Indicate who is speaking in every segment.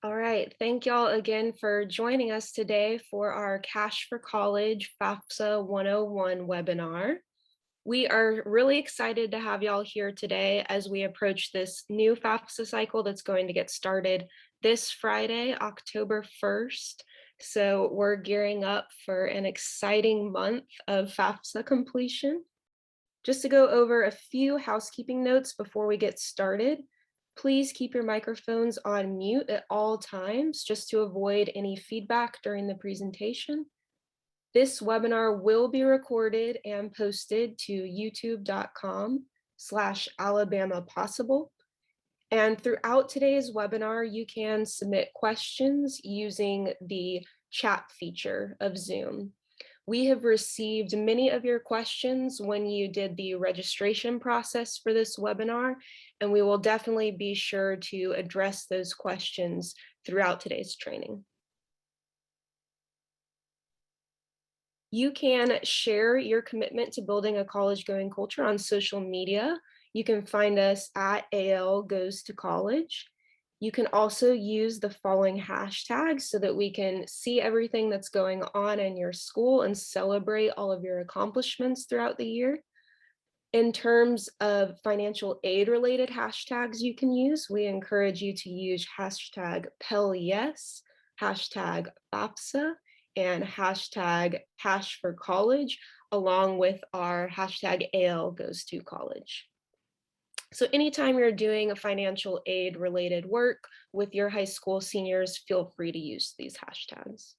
Speaker 1: All right, thank y'all again for joining us today for our Cash for College FAFSA 101 webinar. We are really excited to have y'all here today as we approach this new Fafsa cycle that's going to get started this Friday, October 1st. So we're gearing up for an exciting month of Fafsa completion. Just to go over a few housekeeping notes before we get started. Please keep your microphones on mute at all times just to avoid any feedback during the presentation. This webinar will be recorded and posted to youtube.com/alabamapossible. And throughout today's webinar, you can submit questions using the chat feature of Zoom. We have received many of your questions when you did the registration process for this webinar, and we will definitely be sure to address those questions throughout today's training. You can share your commitment to building a college-going culture on social media. You can find us at AL Goes to College. You can also use the following hashtags so that we can see everything that's going on in your school and celebrate all of your accomplishments throughout the year. In terms of financial aid related hashtags you can use, we encourage you to use hashtag Pell Yes, hashtag FAFSA, and hashtag Cash for College, along with our hashtag AL Goes to College. So anytime you're doing a financial aid related work with your high school seniors, feel free to use these hashtags.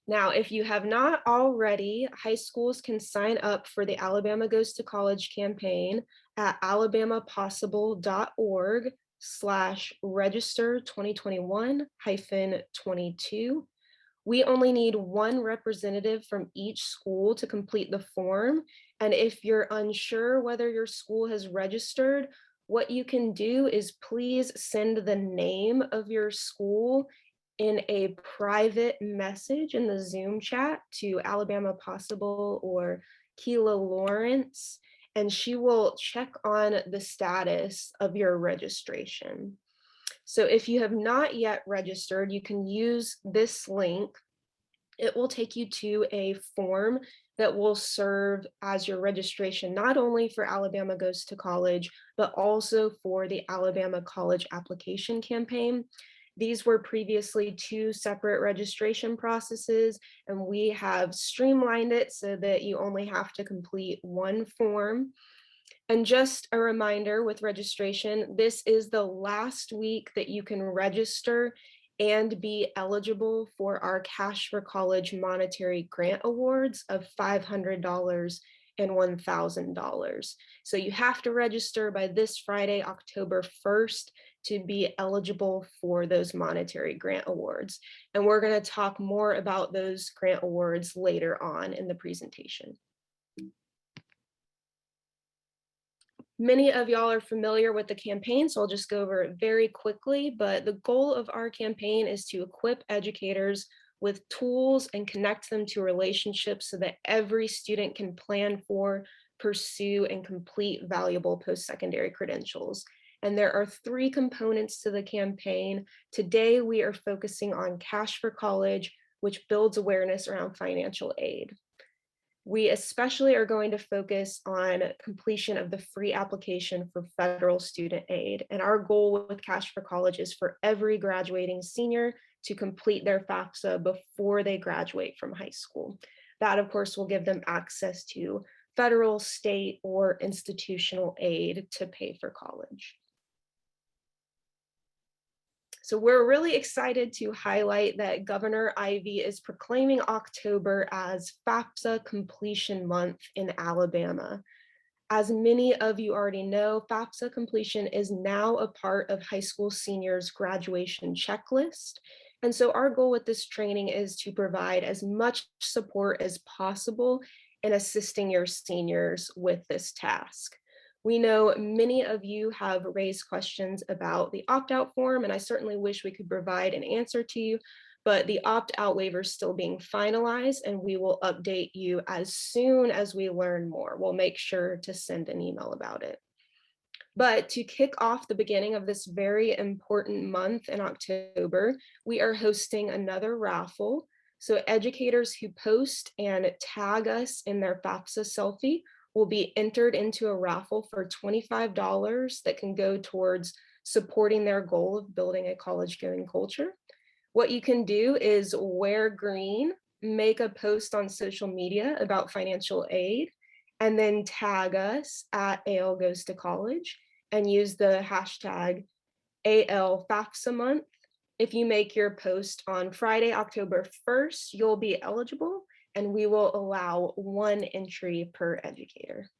Speaker 1: Now, if you have not already, high schools can sign up for the Alabama Goes to College campaign at alabamapossible.org/register 2021-22. We only need one representative from each school to complete the form. And if you're unsure whether your school has registered, what you can do is please send the name of your school in a private message in the Zoom chat to Alabama Possible or Keela Lawrence, and she will check on the status of your registration. So if you have not yet registered, you can use this link. It will take you to a form that will serve as your registration, not only for Alabama Goes to College, but also for the Alabama College Application Campaign. These were previously two separate registration processes, and we have streamlined it so that you only have to complete one form. And just a reminder with registration, this is the last week that you can register and be eligible for our Cash for College monetary grant awards of $500 and $1,000. So you have to register by this Friday, October 1st, to be eligible for those monetary grant awards. And we're going to talk more about those grant awards later on in the presentation. Many of y'all are familiar with the campaign, so I'll just go over it very quickly, but the goal of our campaign is to equip educators with tools and connect them to relationships so that every student can plan for, pursue, and complete valuable post-secondary credentials. And there are three components to the campaign. Today, we are focusing on Cash for College, which builds awareness around financial aid. We especially are going to focus on completion of the free application for federal student aid. And our goal with Cash for College is for every graduating senior to complete their FAFSA before they graduate from high school. That, of course, will give them access to federal, state, or institutional aid to pay for college. So we're really excited to highlight that Governor Ivey is proclaiming October as FAFSA Completion Month in Alabama. As many of you already know, FAFSA completion is now a part of high school seniors' graduation checklist. And so our goal with this training is to provide as much support as possible in assisting your seniors with this task. We know many of you have raised questions about the opt-out form, and I certainly wish we could provide an answer to you, but the opt-out waiver is still being finalized, and we will update you as soon as we learn more. We'll make sure to send an email about it. But to kick off the beginning of this very important month in October, we are hosting another raffle. So educators who post and tag us in their FAFSA selfie will be entered into a raffle for $25 that can go towards supporting their goal of building a college-going culture. What you can do is wear green, make a post on social media about financial aid, and then tag us at AL Goes to College and use the hashtag AL FAFSA month. If you make your post on Friday, October 1st, you'll be eligible, and we will allow one entry per educator.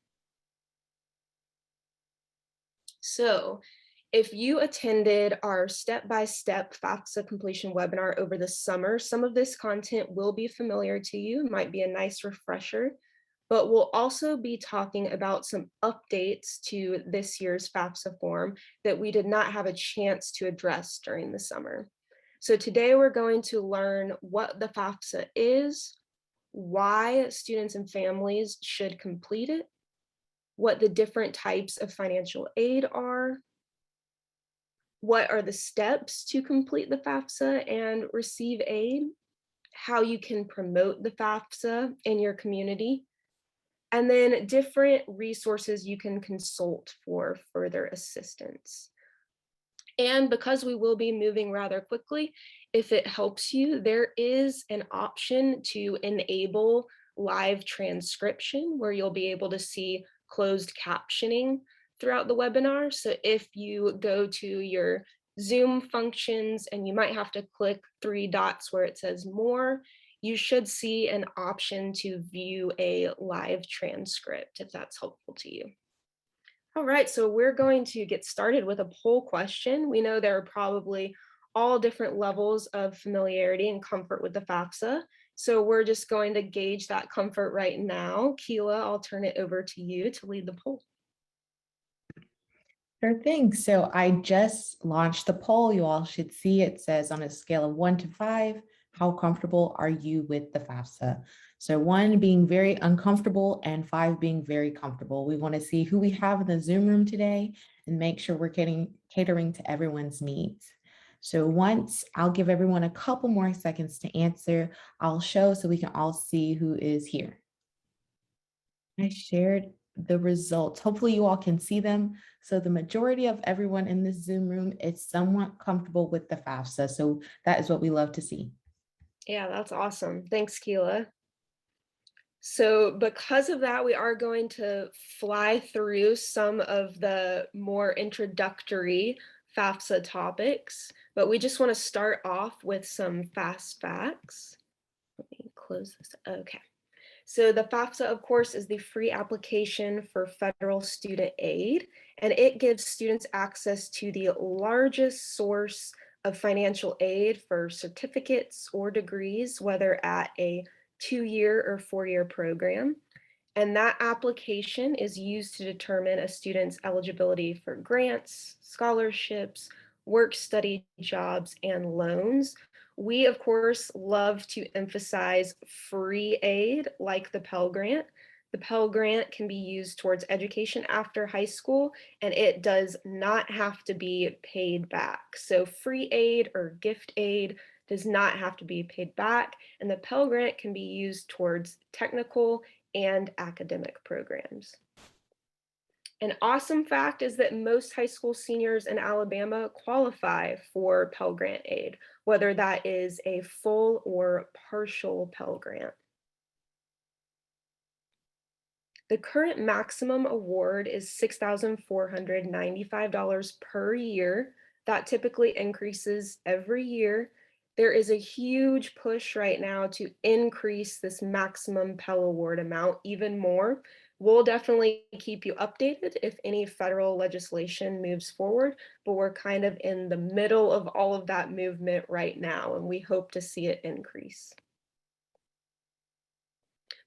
Speaker 1: So if you attended our step-by-step FAFSA completion webinar over the summer, some of this content will be familiar to you, might be a nice refresher, but we'll also be talking about some updates to this year's FAFSA form that we did not have a chance to address during the summer. So today we're going to learn what the FAFSA is, why students and families should complete it, what the different types of financial aid are, what are the steps to complete the FAFSA and receive aid, how you can promote the FAFSA in your community, and then different resources you can consult for further assistance. And because we will be moving rather quickly, if it helps you, there is an option to enable live transcription where you'll be able to see closed captioning throughout the webinar. So if you go to your Zoom functions and you might have to click 3 dots where it says more, you should see an option to view a live transcript if that's helpful to you. All right, so we're going to get started with a poll question. We know there are probably all different levels of familiarity and comfort with the FAFSA. So we're just going to gauge that comfort right now. Keela, I'll turn it over to you to lead the poll.
Speaker 2: Sure thing. So I just launched the poll. You all should see it says on a scale of 1 to 5, how comfortable are you with the FAFSA? So 1 being very uncomfortable and 5 being very comfortable. We want to see who we have in the Zoom room today and make sure we're catering to everyone's needs. So once I'll give everyone a couple more seconds to answer, I'll show so we can all see who is here. I shared the results. Hopefully you all can see them. So the majority of everyone in this Zoom room is somewhat comfortable with the FAFSA. So that is what we love to see.
Speaker 1: Yeah, that's awesome. Thanks, Keela. So because of that, we are going to fly through some of the more introductory FAFSA topics, but we just want to start off with some fast facts. Let me close this. Okay. So the FAFSA, of course, is the free application for federal student aid, and it gives students access to the largest source of financial aid for certificates or degrees, whether at a 2-year or 4-year program. And that application is used to determine a student's eligibility for grants, scholarships, work study jobs, and loans. We, of course, love to emphasize free aid like the Pell Grant. The Pell Grant can be used towards education after high school, and it does not have to be paid back. So free aid or gift aid does not have to be paid back, and the Pell Grant can be used towards technical and academic programs. An awesome fact is that most high school seniors in Alabama qualify for Pell Grant aid, whether that is a full or partial Pell Grant. The current maximum award is $6,495 per year. That typically increases every year. There is a huge push right now to increase this maximum Pell Award amount even more. We'll definitely keep you updated if any federal legislation moves forward, but we're kind of in the middle of all of that movement right now, and we hope to see it increase.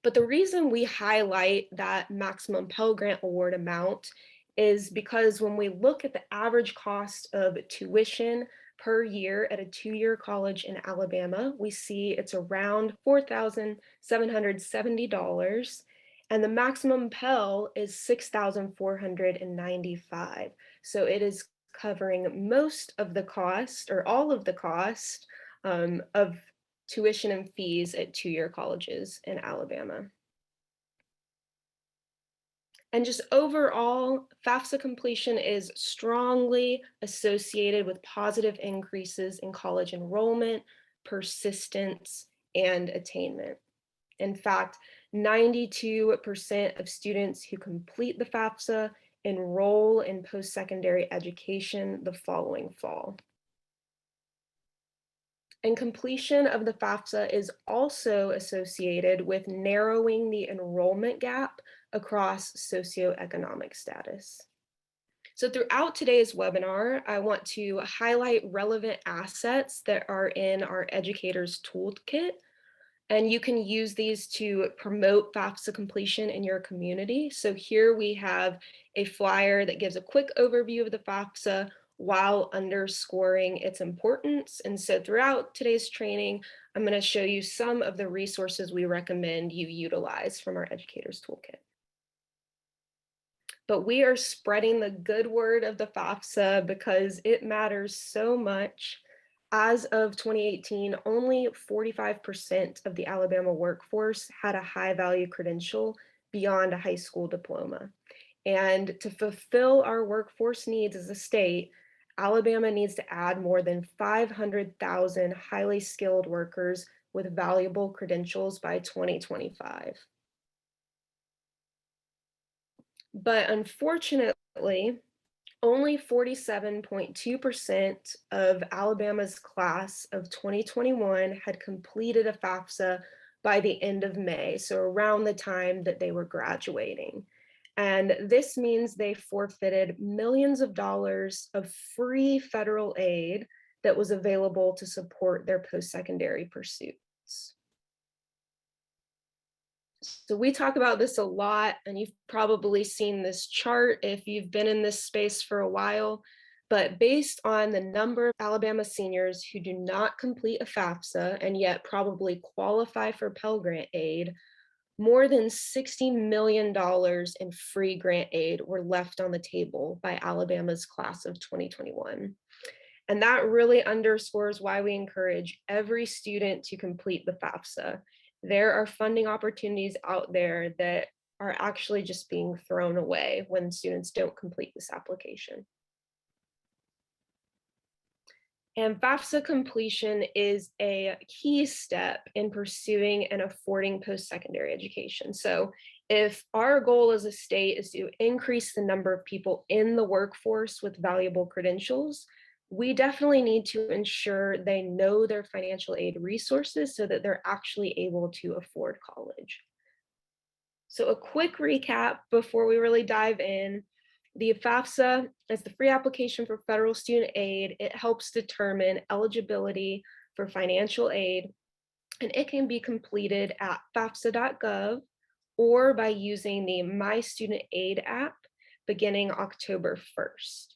Speaker 1: But the reason we highlight that maximum Pell Grant award amount is because when we look at the average cost of tuition per year at a 2-year college in Alabama, we see it's around $4,770. And the maximum Pell is 6,495. So it is covering most of the cost or all of the cost of tuition and fees at two-year colleges in Alabama. And just overall, FAFSA completion is strongly associated with positive increases in college enrollment, persistence, and attainment. In fact, 92% of students who complete the FAFSA enroll in post-secondary education the following fall. And completion of the FAFSA is also associated with narrowing the enrollment gap across socioeconomic status. So throughout today's webinar, I want to highlight relevant assets that are in our Educators Toolkit, and you can use these to promote FAFSA completion in your community. So here we have a flyer that gives a quick overview of the FAFSA while underscoring its importance. And so throughout today's training, I'm going to show you some of the resources we recommend you utilize from our Educators Toolkit. But we are spreading the good word of the FAFSA because it matters so much. As of 2018, only 45% of the Alabama workforce had a high value credential beyond a high school diploma. And to fulfill our workforce needs as a state, Alabama needs to add more than 500,000 highly skilled workers with valuable credentials by 2025. But unfortunately, only 47.2% of Alabama's class of 2021 had completed a FAFSA by the end of May, so around the time that they were graduating. And this means they forfeited millions of dollars of free federal aid that was available to support their post-secondary pursuits. So we talk about this a lot, and you've probably seen this chart if you've been in this space for a while, but based on the number of Alabama seniors who do not complete a FAFSA and yet probably qualify for Pell Grant aid, more than $60 million in free grant aid were left on the table by Alabama's class of 2021. And that really underscores why we encourage every student to complete the FAFSA. There are funding opportunities out there that are actually just being thrown away when students don't complete this application. And FAFSA completion is a key step in pursuing and affording post-secondary education. So if our goal as a state is to increase the number of people in the workforce with valuable credentials, we definitely need to ensure they know their financial aid resources so that they're actually able to afford college. So a quick recap before we really dive in. The FAFSA is the free application for federal student aid. It helps determine eligibility for financial aid, and it can be completed at fafsa.gov or by using the My Student Aid app beginning October 1st.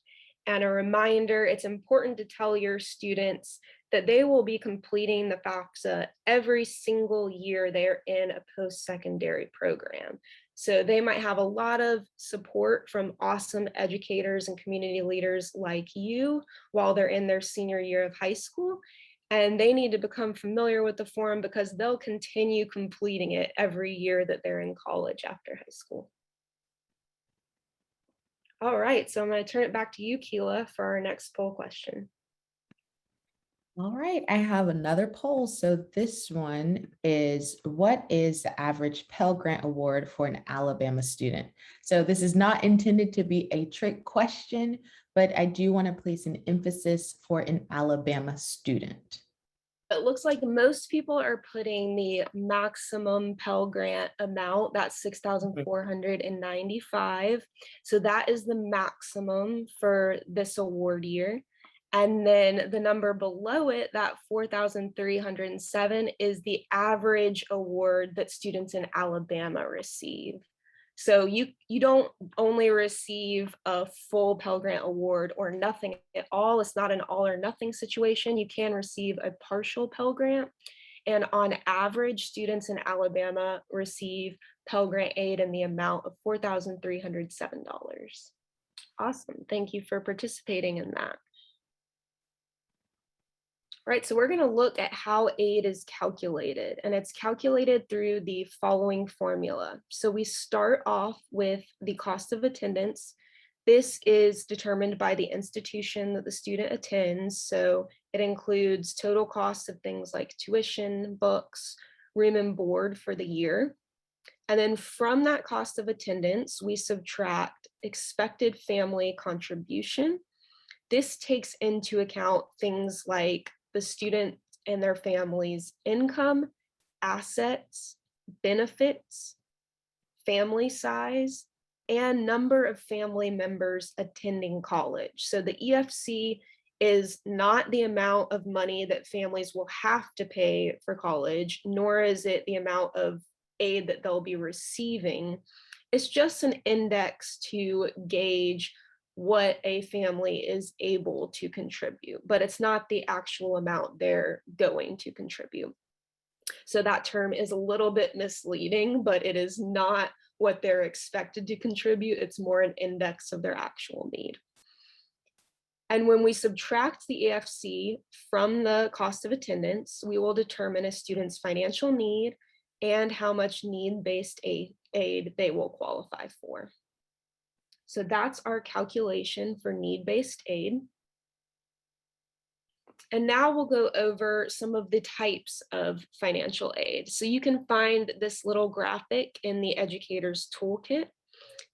Speaker 1: And a reminder, it's important to tell your students that they will be completing the FAFSA every single year they're in a post-secondary program. So they might have a lot of support from awesome educators and community leaders like you while they're in their senior year of high school. And they need to become familiar with the form because they'll continue completing it every year that they're in college after high school. All right, so I'm going to turn it back to you, Keela, for our next poll question.
Speaker 2: All right, I have another poll. So this one is, what is the average Pell Grant award for an Alabama student? So this is not intended to be a trick question, but I do want to place an emphasis for an Alabama student.
Speaker 1: It looks like most people are putting the maximum Pell Grant amount, that's 6,495. So that is the maximum for this award year. And then the number below it, that 4,307, is the average award that students in Alabama receive. So you don't only receive a full Pell Grant award or nothing at all. It's not an all or nothing situation. You can receive a partial Pell Grant. And on average, students in Alabama receive Pell Grant aid in the amount of $4,307. Awesome. Thank you for participating in that. All right, so we're going to look at how aid is calculated, and it's calculated through the following formula. So we start off with the cost of attendance. This is determined by the institution that the student attends. So it includes total costs of things like tuition, books, room and board for the year. And then from that cost of attendance, we subtract expected family contribution. This takes into account things like the student and their family's income, assets, benefits, family size, and number of family members attending college. So the EFC is not the amount of money that families will have to pay for college, nor is it the amount of aid that they'll be receiving. It's just an index to gauge what a family is able to contribute, but it's not the actual amount they're going to contribute. So that term is a little bit misleading, but it is not what they're expected to contribute. It's more an index of their actual need. And when we subtract the EFC from the cost of attendance, we will determine a student's financial need and how much need-based aid they will qualify for. So that's our calculation for need-based aid. And now we'll go over some of the types of financial aid. So you can find this little graphic in the educator's toolkit.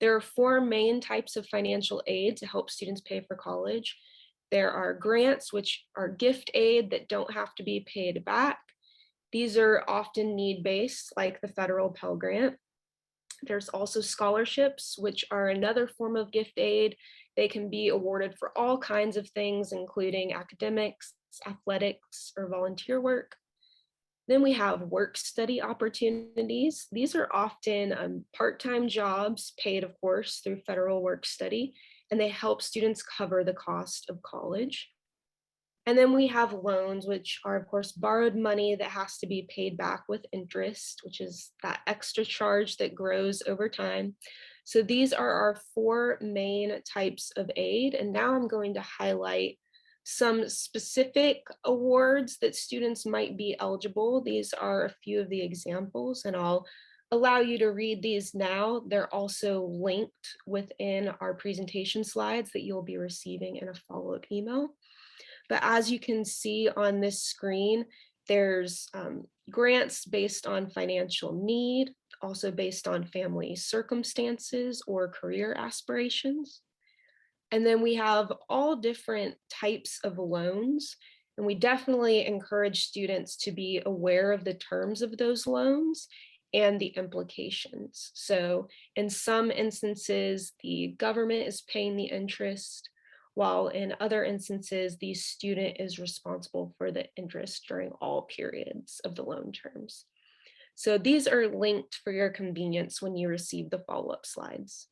Speaker 1: There are 4 main types of financial aid to help students pay for college. There are grants, which are gift aid that don't have to be paid back. These are often need-based, like the federal Pell Grant. There's also scholarships, which are another form of gift aid. They can be awarded for all kinds of things, including academics, athletics, or volunteer work. Then we have work study opportunities. These are often part-time jobs paid, of course, through federal work study, and they help students cover the cost of college. And then we have loans, which are, of course, borrowed money that has to be paid back with interest, which is that extra charge that grows over time. So these are our 4 main types of aid. And now I'm going to highlight some specific awards that students might be eligible. These are a few of the examples, and I'll allow you to read these now. They're also linked within our presentation slides that you'll be receiving in a follow-up email. But as you can see on this screen, there's grants based on financial need, also based on family circumstances or career aspirations. And then we have all different types of loans. And we definitely encourage students to be aware of the terms of those loans and the implications. So in some instances, the government is paying the interest, while in other instances, the student is responsible for the interest during all periods of the loan terms. So these are linked for your convenience when you receive the follow-up slides.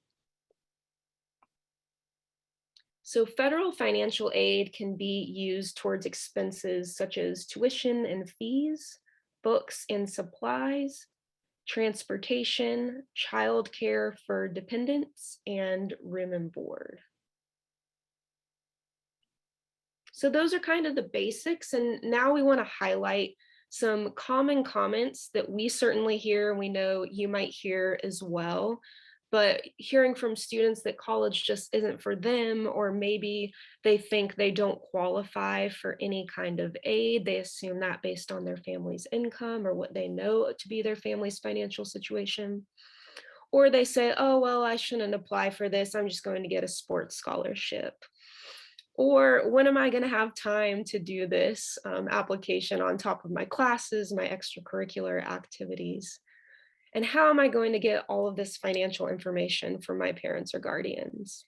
Speaker 1: So federal financial aid can be used towards expenses such as tuition and fees, books and supplies, transportation, childcare for dependents, and room and board. So those are kind of the basics, and now we want to highlight some common comments that we certainly hear, and we know you might hear as well. But hearing from students that college just isn't for them, or maybe they think they don't qualify for any kind of aid, they assume that based on their family's income or what they know to be their family's financial situation. Or they say, oh, well, I shouldn't apply for this, I'm just going to get a sports scholarship. Or when am I going to have time to do this application on top of my classes, my extracurricular activities? And how am I going to get all of this financial information from my parents or guardians?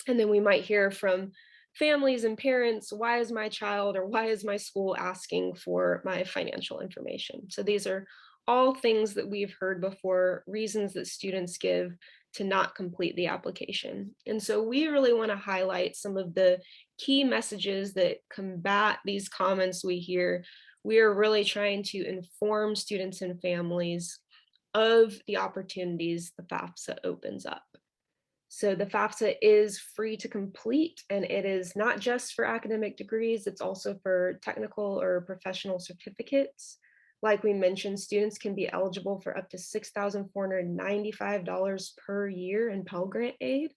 Speaker 1: And then we might hear from families and parents, why is my child or why is my school asking for my financial information? So these are all things that we've heard before, reasons that students give to not complete the application. And so we really want to highlight some of the key messages that combat these comments we hear. We are really trying to inform students and families of the opportunities the FAFSA opens up. So the FAFSA is free to complete, and it is not just for academic degrees, it's also for technical or professional certificates. Like we mentioned, students can be eligible for up to $6,495 per year in Pell Grant aid.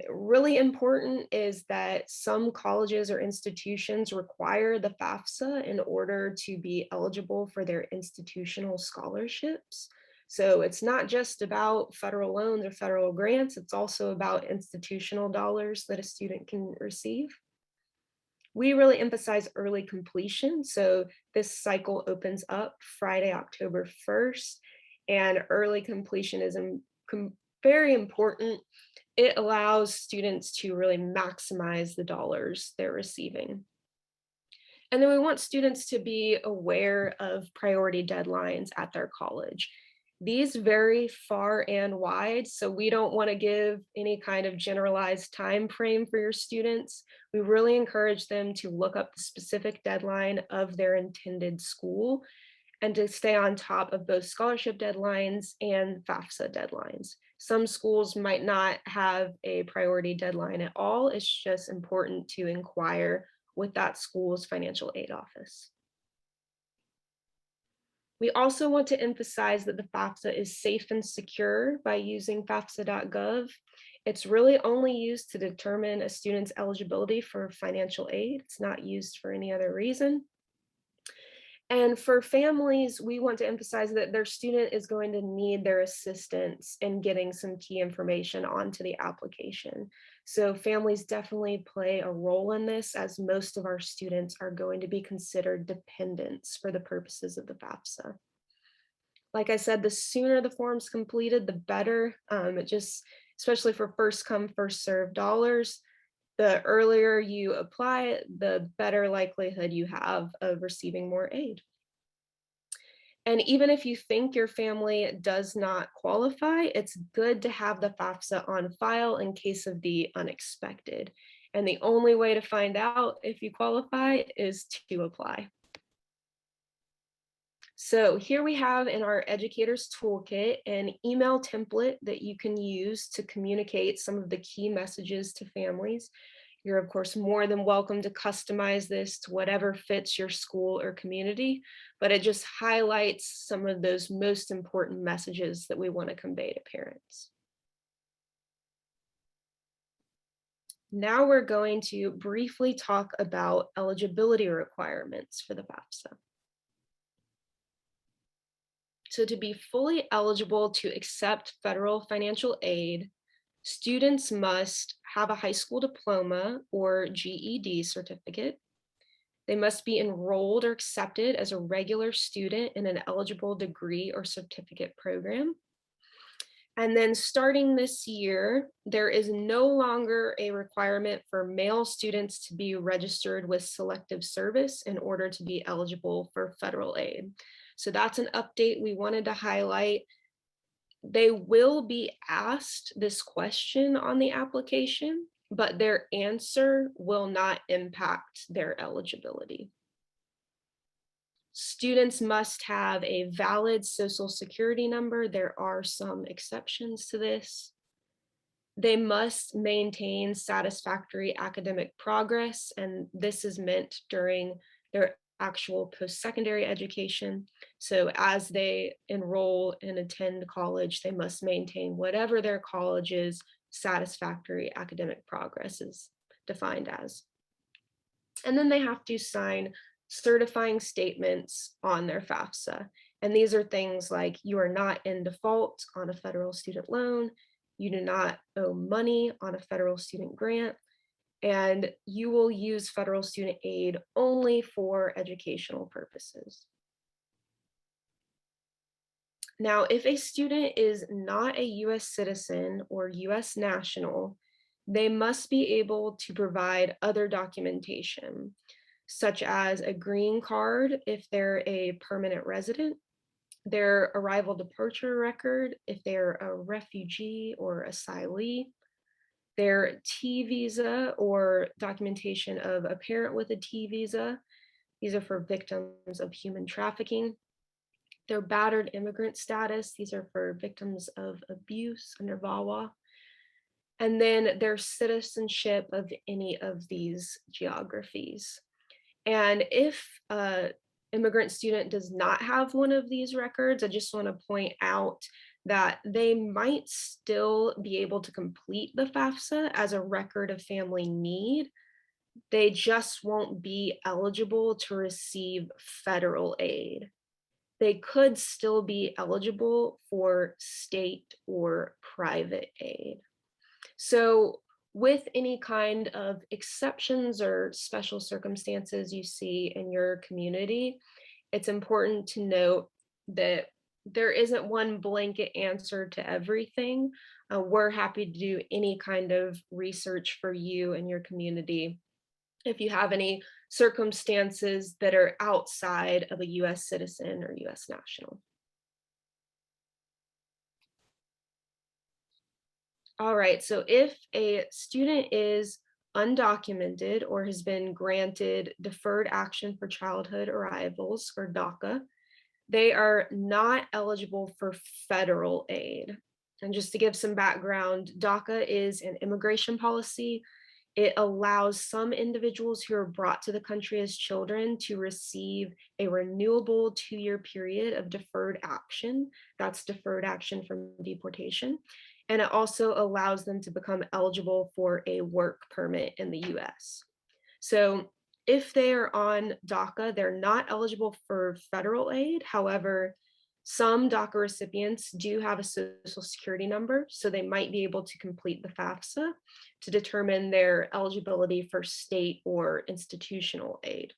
Speaker 1: Really important is that some colleges or institutions require the FAFSA in order to be eligible for their institutional scholarships. So it's not just about federal loans or federal grants, it's also about institutional dollars that a student can receive. We really emphasize early completion. So this cycle opens up Friday, October 1st, and early completion is very important. It allows students to really maximize the dollars they're receiving. And then we want students to be aware of priority deadlines at their college. These vary far and wide, so we don't want to give any kind of generalized time frame for your students. We really encourage them to look up the specific deadline of their intended school and to stay on top of both scholarship deadlines and FAFSA deadlines. Some schools might not have a priority deadline at all. It's just important to inquire with that school's financial aid office. We also want to emphasize that the FAFSA is safe and secure by using fafsa.gov. It's really only used to determine a student's eligibility for financial aid. It's not used for any other reason. And for families, we want to emphasize that their student is going to need their assistance in getting some key information onto the application. So families definitely play a role in this, as most of our students are going to be considered dependents for the purposes of the FAFSA. Like I said, the sooner the form's completed, the better. Especially for first come, first served dollars, the earlier you apply, the better likelihood you have of receiving more aid. And even if you think your family does not qualify, it's good to have the FAFSA on file in case of the unexpected. And the only way to find out if you qualify is to apply. So here we have in our educator's toolkit an email template that you can use to communicate some of the key messages to families. You're of course more than welcome to customize this to whatever fits your school or community, but it just highlights some of those most important messages that we want to convey to parents. Now we're going to briefly talk about eligibility requirements for the FAFSA. So to be fully eligible to accept federal financial aid, students must have a high school diploma or GED certificate. They must be enrolled or accepted as a regular student in an eligible degree or certificate program. And then starting this year, there is no longer a requirement for male students to be registered with Selective Service in order to be eligible for federal aid. So that's an update we wanted to highlight. They will be asked this question on the application, but their answer will not impact their eligibility. Students must have a valid social security number. There are some exceptions to this. They must maintain satisfactory academic progress, and this is meant during their actual post-secondary education. So as they enroll and attend college, they must maintain whatever their college's satisfactory academic progress is defined as. And then they have to sign certifying statements on their FAFSA. And these are things like you are not in default on a federal student loan, you do not owe money on a federal student grant, and you will use federal student aid only for educational purposes. Now, if a student is not a US citizen or US national, they must be able to provide other documentation, such as a green card if they're a permanent resident, their arrival departure record if they're a refugee or asylee, their T visa or documentation of a parent with a T visa. These are for victims of human trafficking. their battered immigrant status. These are for victims of abuse under VAWA. And then their citizenship of any of these geographies. And if an immigrant student does not have one of these records, I just want to point out that they might still be able to complete the FAFSA as a record of family need. They just won't be eligible to receive federal aid. They could still be eligible for state or private aid. So with any kind of exceptions or special circumstances you see in your community, it's important to note that there isn't one blanket answer to everything. We're happy to do any kind of research for you and your community if you have any circumstances that are outside of a US citizen or US national. All right, so if a student is undocumented or has been granted deferred action for childhood arrivals, or DACA, they are not eligible for federal aid. And just to give some background, DACA is an immigration policy. It allows some individuals who are brought to the country as children to receive a renewable 2-year period of deferred action. That's deferred action from deportation. And it also allows them to become eligible for a work permit in the US. So if they are on DACA, they're not eligible for federal aid. However, some DACA recipients do have a social security number, so they might be able to complete the FAFSA to determine their eligibility for state or institutional aid.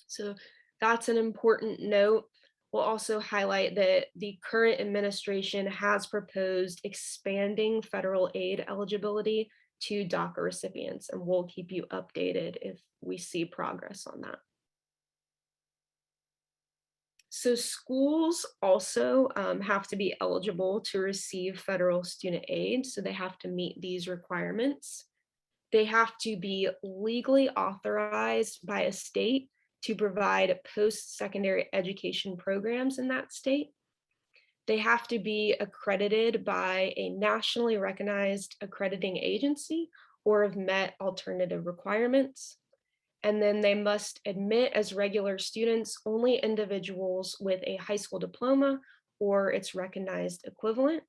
Speaker 1: So that's an important note. We'll also highlight that the current administration has proposed expanding federal aid eligibility to DACA recipients, and we'll keep you updated if we see progress on that. So schools also have to be eligible to receive federal student aid, so they have to meet these requirements. They have to be legally authorized by a state to provide post-secondary education programs in that state. They have to be accredited by a nationally recognized accrediting agency or have met alternative requirements. And then they must admit as regular students only individuals with a high school diploma or its recognized equivalent,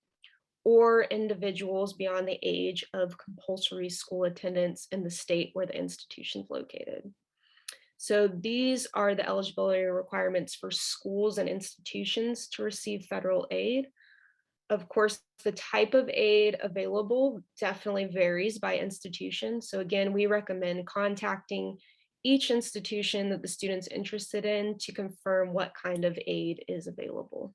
Speaker 1: or individuals beyond the age of compulsory school attendance in the state where the institution is located. So these are the eligibility requirements for schools and institutions to receive federal aid. Of course, the type of aid available definitely varies by institution. So again, we recommend contacting each institution that the student's interested in to confirm what kind of aid is available.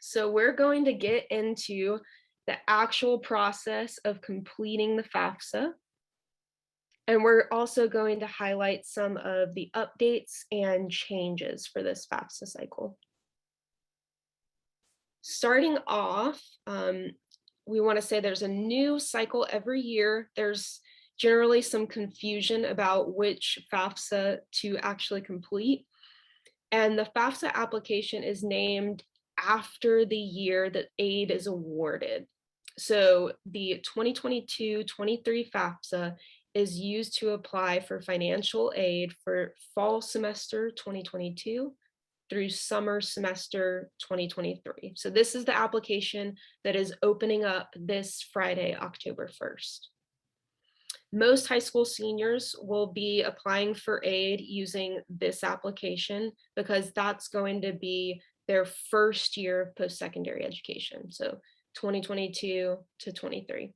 Speaker 1: So we're going to get into the actual process of completing the FAFSA. And we're also going to highlight some of the updates and changes for this FAFSA cycle. Starting off, we want to say there's a new cycle every year. There's generally some confusion about which FAFSA to actually complete. And the FAFSA application is named after the year that aid is awarded. So the 2022-23 FAFSA is used to apply for financial aid for fall semester 2022 through summer semester 2023. So this is the application that is opening up this Friday, October 1st. Most high school seniors will be applying for aid using this application because that's going to be their first year of post-secondary education, so 2022 to 23.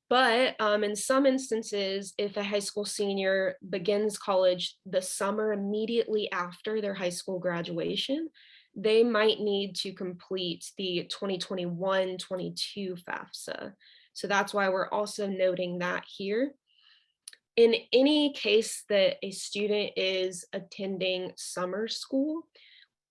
Speaker 1: But in some instances, if a high school senior begins college the summer immediately after their high school graduation, they might need to complete the 2021-22 FAFSA. So that's why we're also noting that here. In any case that a student is attending summer school,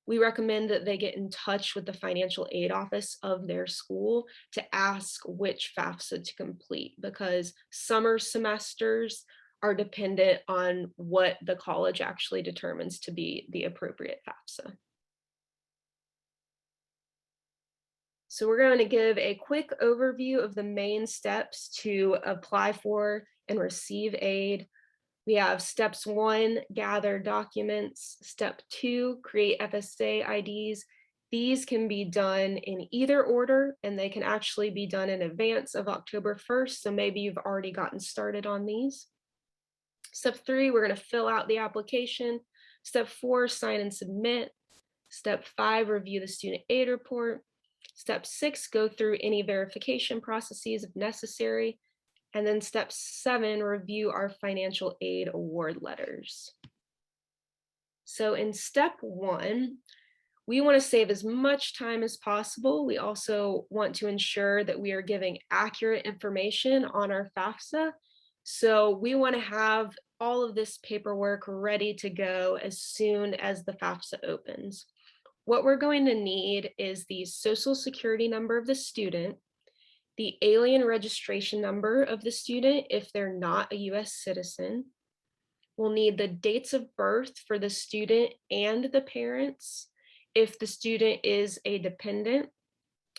Speaker 1: we recommend that they get in touch with the financial aid office of their school to ask which FAFSA to complete, because summer semesters are dependent on what the college actually determines to be the appropriate FAFSA. So we're going to give a quick overview of the main steps to apply for and receive aid. We have steps 1, gather documents. Step 2, create FSA IDs. These can be done in either order, and they can actually be done in advance of October 1st. So maybe you've already gotten started on these. Step 3, we're going to fill out the application. Step 4, sign and submit. Step 5, review the student aid report. Step 6, go through any verification processes if necessary. And then step 7, review our financial aid award letters. So in step 1, we want to save as much time as possible. We also want to ensure that we are giving accurate information on our FAFSA. So we want to have all of this paperwork ready to go as soon as the FAFSA opens. What we're going to need is the social security number of the student, the alien registration number of the student if they're not a US citizen. We'll need the dates of birth for the student and the parents if the student is a dependent.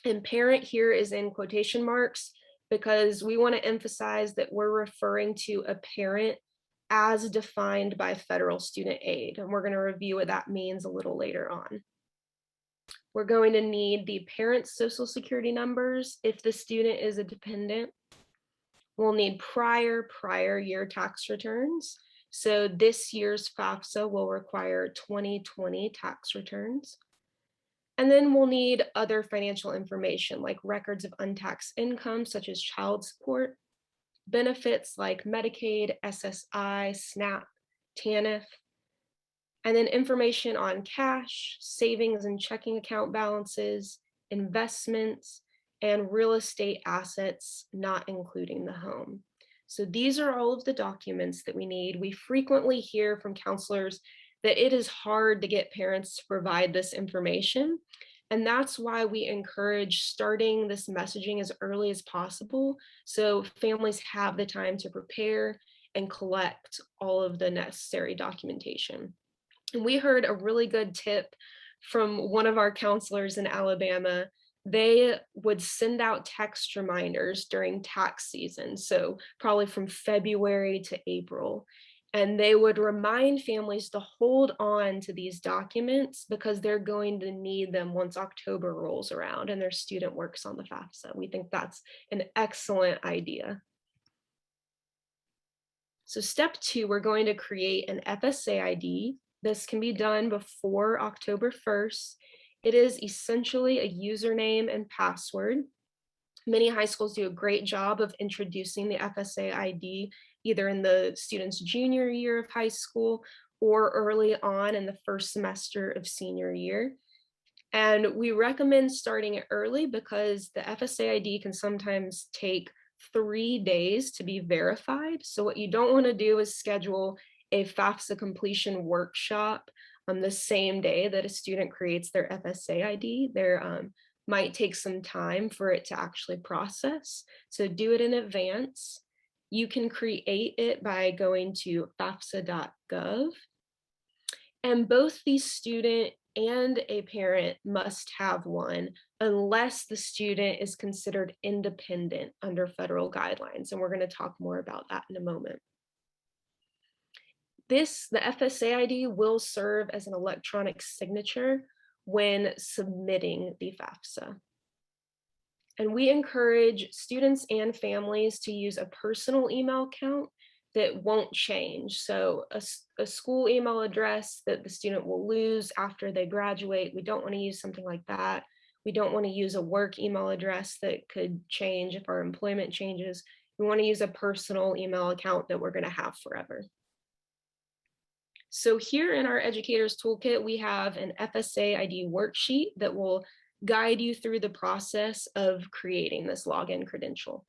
Speaker 1: And parent here is in quotation marks because we want to emphasize that we're referring to a parent as defined by federal student aid. And we're going to review what that means a little later on. We're going to need the parent's social security numbers if the student is a dependent. We'll need prior year tax returns. So this year's FAFSA will require 2020 tax returns. And then we'll need other financial information like records of untaxed income, such as child support, benefits like Medicaid, SSI, SNAP, TANF, and then information on cash, savings and checking account balances, investments, and real estate assets, not including the home. So these are all of the documents that we need. We frequently hear from counselors that it is hard to get parents to provide this information. And that's why we encourage starting this messaging as early as possible so families have the time to prepare and collect all of the necessary documentation. And we heard a really good tip from one of our counselors in Alabama. They would send out text reminders during tax season, so probably from February to April. And they would remind families to hold on to these documents because they're going to need them once October rolls around and their student works on the FAFSA. We think that's an excellent idea. So step 2, we're going to create an FSA ID. This can be done before October 1st. It is essentially a username and password. Many high schools do a great job of introducing the FSA ID either in the student's junior year of high school or early on in the first semester of senior year. And we recommend starting it early because the FSA ID can sometimes take 3 days to be verified. So what you don't want to do is schedule a FAFSA completion workshop on the same day that a student creates their FSA ID. There might take some time for it to actually process. So do it in advance. You can create it by going to fafsa.gov. And both the student and a parent must have one unless the student is considered independent under federal guidelines. And we're going to talk more about that in a moment. The FSA ID will serve as an electronic signature when submitting the FAFSA. And we encourage students and families to use a personal email account that won't change. So a school email address that the student will lose after they graduate, we don't want to use something like that. We don't want to use a work email address that could change if our employment changes. We want to use a personal email account that we're going to have forever. So here in our Educators Toolkit, we have an FSA ID worksheet that will guide you through the process of creating this login credential.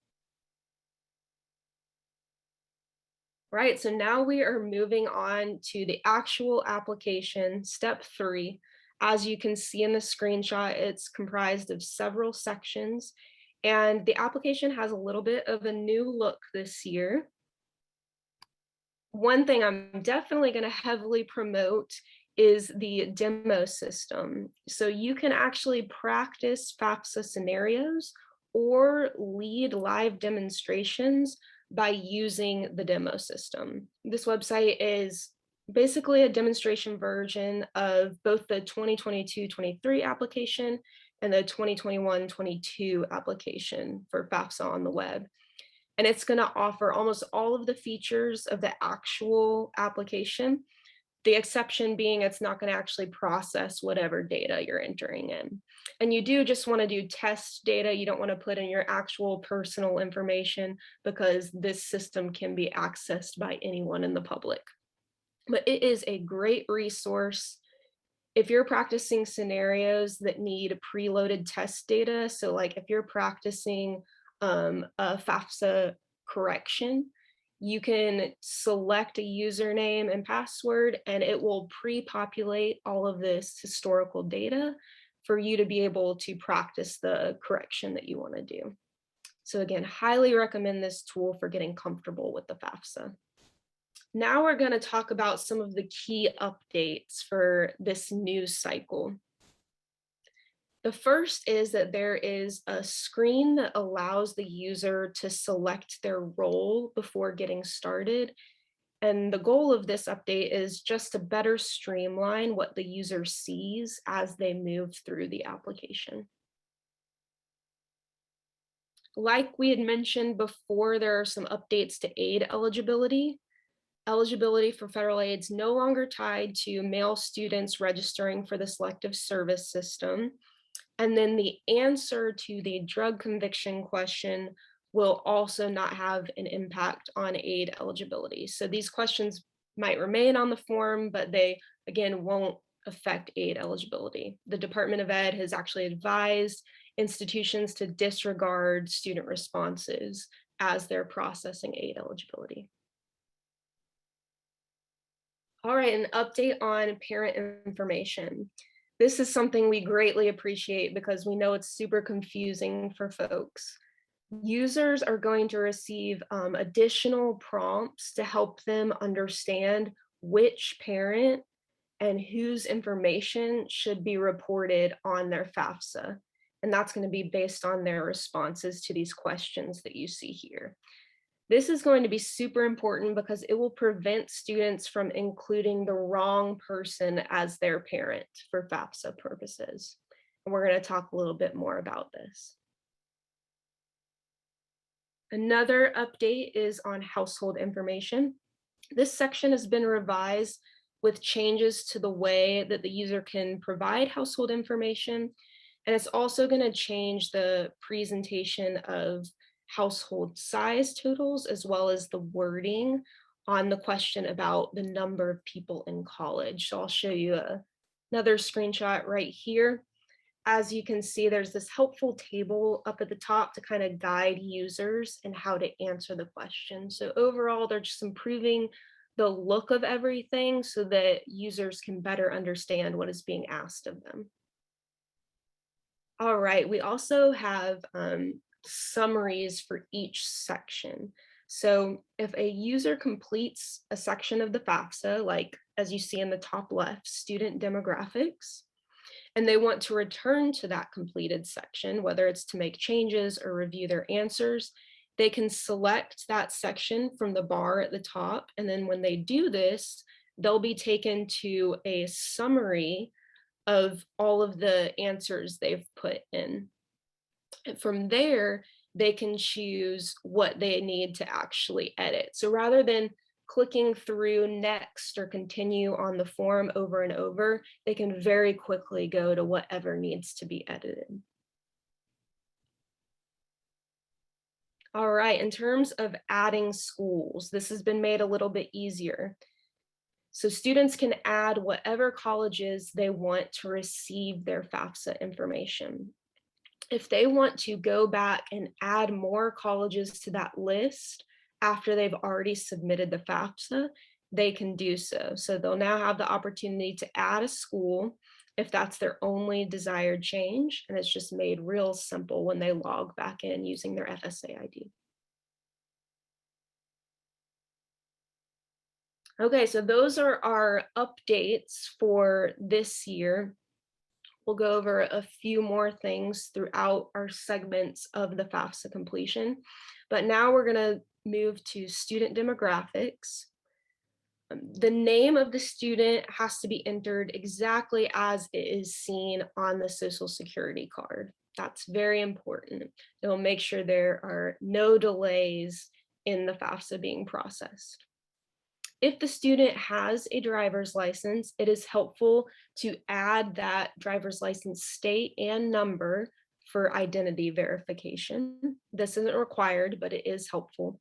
Speaker 1: Right, so now we are moving on to the actual application, step 3. As you can see in the screenshot, it's comprised of several sections, and the application has a little bit of a new look this year. One thing I'm definitely going to heavily promote is the demo system. So you can actually practice FAFSA scenarios or lead live demonstrations by using the demo system. This website is basically a demonstration version of both the 2022-23 application and the 2021-22 application for FAFSA on the web. And it's going to offer almost all of the features of the actual application. The exception being it's not going to actually process whatever data you're entering in. And you do just want to do test data. You don't want to put in your actual personal information because this system can be accessed by anyone in the public. But it is a great resource if you're practicing scenarios that need preloaded test data. So like if you're practicing a FAFSA correction, you can select a username and password and it will pre-populate all of this historical data for you to be able to practice the correction that you want to do. So again, highly recommend this tool for getting comfortable with the FAFSA. Now we're going to talk about some of the key updates for this new cycle. The first is that there is a screen that allows the user to select their role before getting started. And the goal of this update is just to better streamline what the user sees as they move through the application. Like we had mentioned before, there are some updates to aid eligibility. Eligibility for federal aid is no longer tied to male students registering for the selective service system. And then the answer to the drug conviction question will also not have an impact on aid eligibility. So these questions might remain on the form, but they, again, won't affect aid eligibility. The Department of Ed has actually advised institutions to disregard student responses as they're processing aid eligibility. All right, an update on parent information. This is something we greatly appreciate because we know it's super confusing for folks. Users are going to receive additional prompts to help them understand which parent and whose information should be reported on their FAFSA. And that's going to be based on their responses to these questions that you see here. This is going to be super important because it will prevent students from including the wrong person as their parent for FAFSA purposes. And we're going to talk a little bit more about this. Another update is on household information. This section has been revised with changes to the way that the user can provide household information. And it's also going to change the presentation of household size totals, as well as the wording on the question about the number of people in college. So I'll show you another screenshot right here. As you can see, there's this helpful table up at the top to kind of guide users and how to answer the question. So overall, they're just improving the look of everything so that users can better understand what is being asked of them. All right, we also have summaries for each section. So if a user completes a section of the FAFSA, like as you see in the top left, student demographics, and they want to return to that completed section, whether it's to make changes or review their answers, they can select that section from the bar at the top. And then when they do this, they'll be taken to a summary of all of the answers they've put in. And from there, they can choose what they need to actually edit. So rather than clicking through next or continue on the form over and over, they can very quickly go to whatever needs to be edited. All right, in terms of adding schools, this has been made a little bit easier. So students can add whatever colleges they want to receive their FAFSA information. If they want to go back and add more colleges to that list after they've already submitted the FAFSA, they can do so. So they'll now have the opportunity to add a school if that's their only desired change, and it's just made real simple when they log back in using their FSA ID. Okay, so those are our updates for this year. We'll go over a few more things throughout our segments of the FAFSA completion, but now we're going to move to student demographics. The name of the student has to be entered exactly as it is seen on the Social Security card. That's very important. It will make sure there are no delays in the FAFSA being processed. If the student has a driver's license, it is helpful to add that driver's license state and number for identity verification. This isn't required, but it is helpful.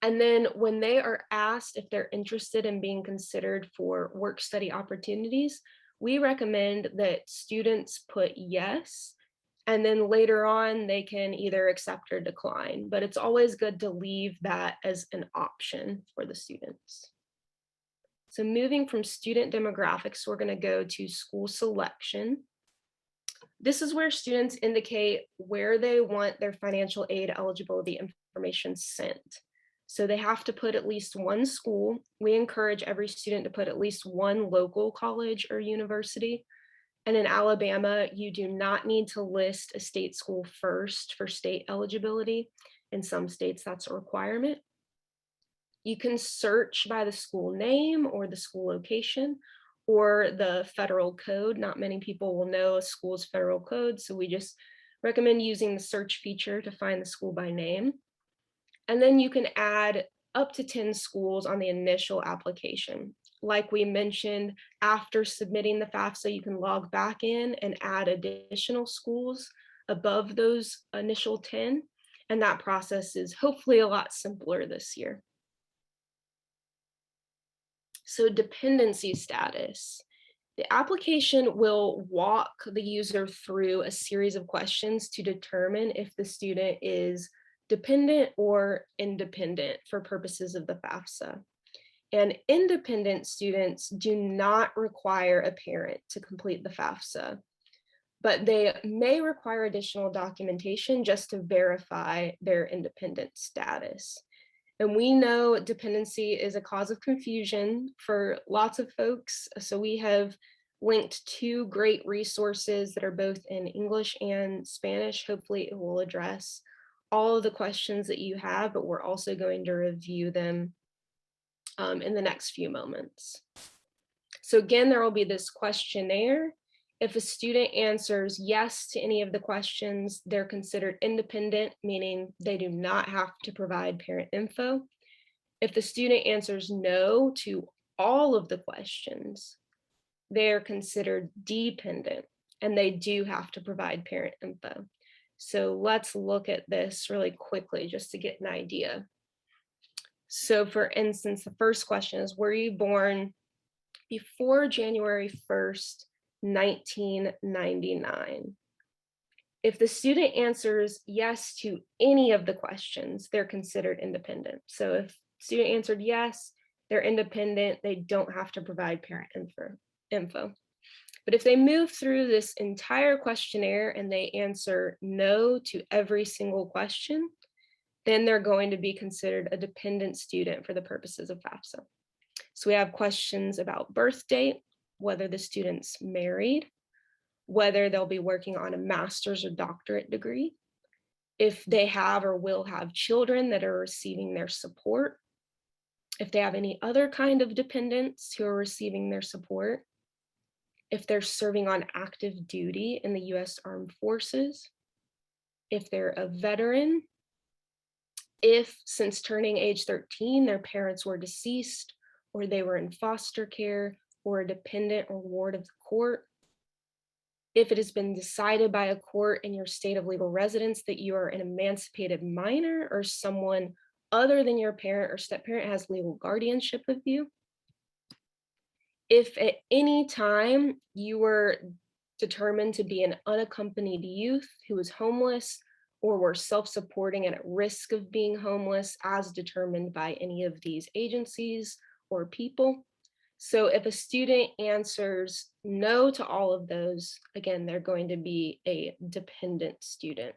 Speaker 1: And then when they are asked if they're interested in being considered for work-study opportunities, we recommend that students put yes, and then later on they can either accept or decline, but it's always good to leave that as an option for the students. So moving from student demographics, we're going to go to school selection. This is where students indicate where they want their financial aid eligibility information sent. So they have to put at least one school. We encourage every student to put at least one local college or university. And in Alabama, you do not need to list a state school first for state eligibility. In some states, that's a requirement. You can search by the school name or the school location or the federal code. Not many people will know a school's federal code, so we just recommend using the search feature to find the school by name. And then you can add up to 10 schools on the initial application. Like we mentioned, after submitting the FAFSA, you can log back in and add additional schools above those initial 10. And that process is hopefully a lot simpler this year. So dependency status. The application will walk the user through a series of questions to determine if the student is dependent or independent for purposes of the FAFSA. And independent students do not require a parent to complete the FAFSA, but they may require additional documentation just to verify their independent status. And we know dependency is a cause of confusion for lots of folks. So we have linked two great resources that are both in English and Spanish. Hopefully it will address all of the questions that you have, but we're also going to review them in the next few moments. So again, there will be this questionnaire. If a student answers yes to any of the questions, they're considered independent, meaning they do not have to provide parent info. If the student answers no to all of the questions, they're considered dependent, and they do have to provide parent info. So let's look at this really quickly just to get an idea. So for instance, the first question is, were you born before January 1st, 1999? If the student answers yes to any of the questions, they're considered independent. So if student answered yes, they're independent, they don't have to provide parent info. But if they move through this entire questionnaire and they answer no to every single question, then they're going to be considered a dependent student for the purposes of FAFSA. So we have questions about birth date, whether the student's married, whether they'll be working on a master's or doctorate degree, if they have or will have children that are receiving their support, if they have any other kind of dependents who are receiving their support, if they're serving on active duty in the US Armed Forces, if they're a veteran, if since turning age 13, their parents were deceased, or they were in foster care, or a dependent or ward of the court, if it has been decided by a court in your state of legal residence that you are an emancipated minor or someone other than your parent or step-parent has legal guardianship of you. If at any time you were determined to be an unaccompanied youth who was homeless or were self-supporting and at risk of being homeless as determined by any of these agencies or people. So if a student answers no to all of those, again, they're going to be a dependent student.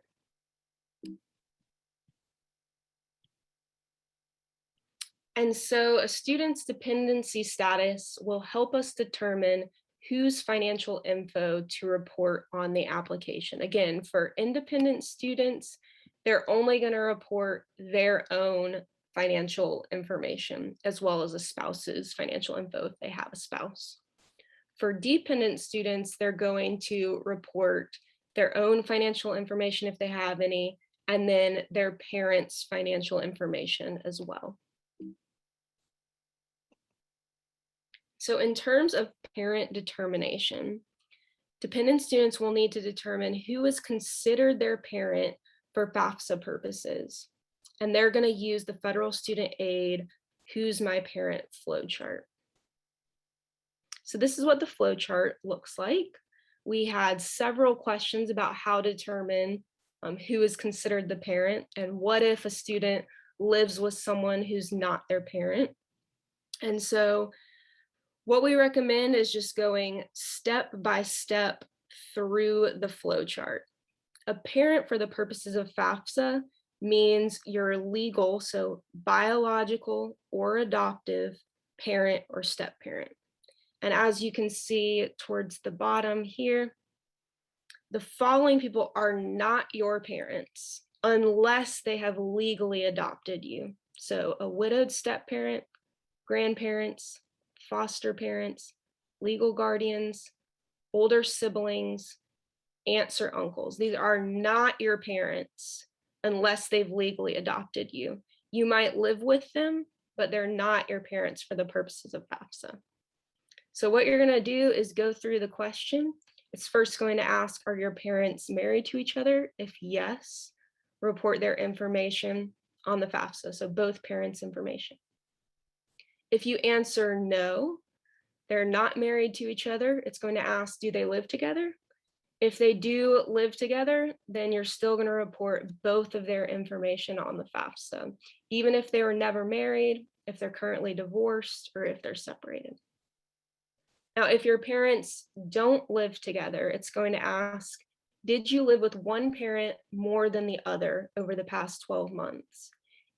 Speaker 1: And so a student's dependency status will help us determine whose financial info to report on the application. Again, for independent students, they're only going to report their own financial information, as well as a spouse's financial info if they have a spouse. For dependent students, they're going to report their own financial information if they have any, and then their parents' financial information as well. So in terms of parent determination, dependent students will need to determine who is considered their parent for Fafsa purposes. And they're going to use the federal student aid Who's My Parent flowchart. So this is what the flowchart looks like. We had several questions about how to determine who is considered the parent and what if a student lives with someone who's not their parent. And so what we recommend is just going step by step through the flowchart. A parent for the purposes of Fafsa means your legal, so biological or adoptive parent or step parent. And as you can see towards the bottom here, the following people are not your parents unless they have legally adopted you. So a widowed step parent, grandparents, foster parents, legal guardians, older siblings, aunts or uncles. These are not your parents unless they've legally adopted you. You might live with them, but they're not your parents for the purposes of Fafsa. So what you're going to do is go through the question. It's first going to ask, are your parents married to each other? If yes, report their information on the Fafsa, so both parents' information. If you answer no, they're not married to each other, it's going to ask, do they live together? If they do live together, then you're still going to report both of their information on the Fafsa, even if they were never married, if they're currently divorced, or if they're separated. Now, if your parents don't live together, it's going to ask, did you live with one parent more than the other over the past 12 months?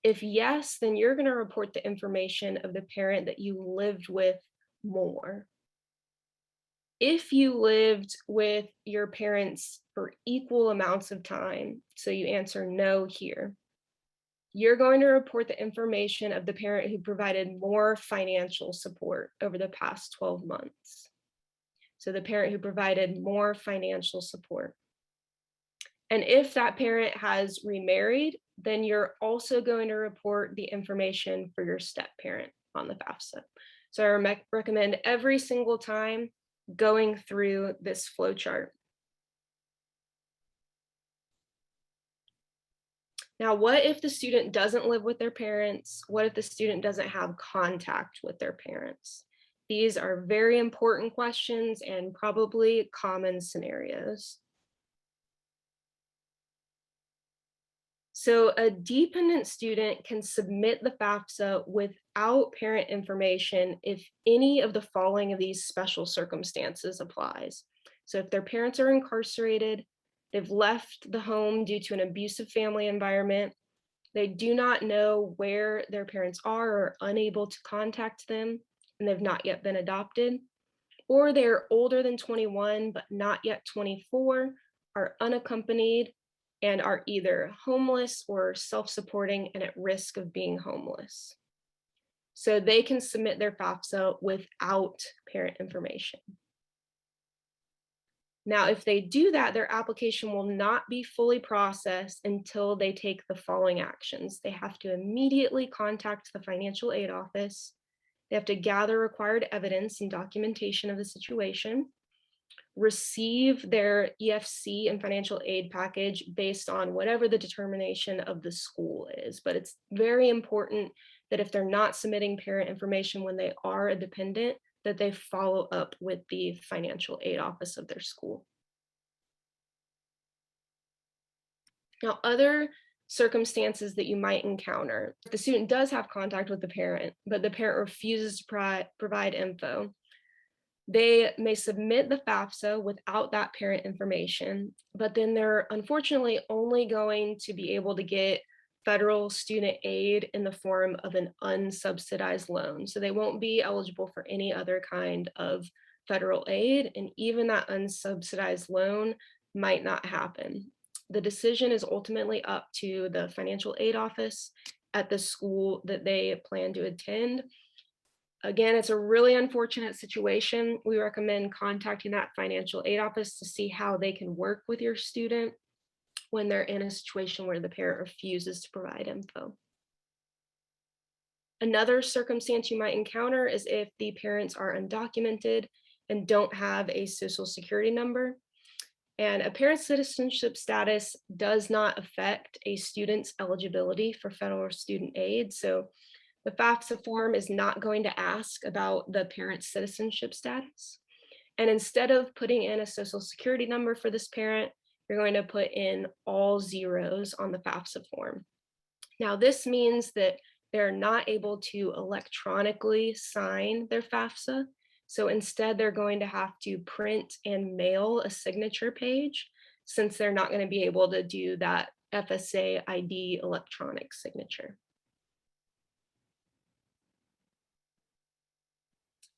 Speaker 1: If yes, then you're going to report the information of the parent that you lived with more. If you lived with your parents for equal amounts of time, so you answer no here, you're going to report the information of the parent who provided more financial support over the past 12 months. So the parent who provided more financial support. And if that parent has remarried, then you're also going to report the information for your step parent on the Fafsa. So I recommend every single time going through this flowchart. Now, what if the student doesn't live with their parents? What if the student doesn't have contact with their parents? These are very important questions and probably common scenarios. So a dependent student can submit the Fafsa without parent information if any of the following of these special circumstances applies. So if their parents are incarcerated, they've left the home due to an abusive family environment, they do not know where their parents are or unable to contact them, and they've not yet been adopted, or they're older than 21 but not yet 24, are unaccompanied, and are either homeless or self-supporting and at risk of being homeless. So they can submit their Fafsa without parent information. Now, if they do that, their application will not be fully processed until they take the following actions. They have to immediately contact the financial aid office. They have to gather required evidence and documentation of the situation, receive their EFC and financial aid package based on whatever the determination of the school is. But it's very important that if they're not submitting parent information when they are a dependent, that they follow up with the financial aid office of their school. Now, other circumstances that you might encounter, if the student does have contact with the parent, but the parent refuses to provide info, they may submit the Fafsa without that parent information, but then they're unfortunately only going to be able to get federal student aid in the form of an unsubsidized loan. So they won't be eligible for any other kind of federal aid, and even that unsubsidized loan might not happen. The decision is ultimately up to the financial aid office at the school that they plan to attend. Again, it's a really unfortunate situation. We recommend contacting that financial aid office to see how they can work with your student when they're in a situation where the parent refuses to provide info. Another circumstance you might encounter is if the parents are undocumented and don't have a social security number. And a parent's citizenship status does not affect a student's eligibility for federal student aid. So the FAFSA form is not going to ask about the parent's citizenship status. And instead of putting in a social security number for this parent, you're going to put in all zeros on the FAFSA form. Now, this means that they're not able to electronically sign their FAFSA. So instead, they're going to have to print and mail a signature page, since they're not going to be able to do that Fsa Id electronic signature.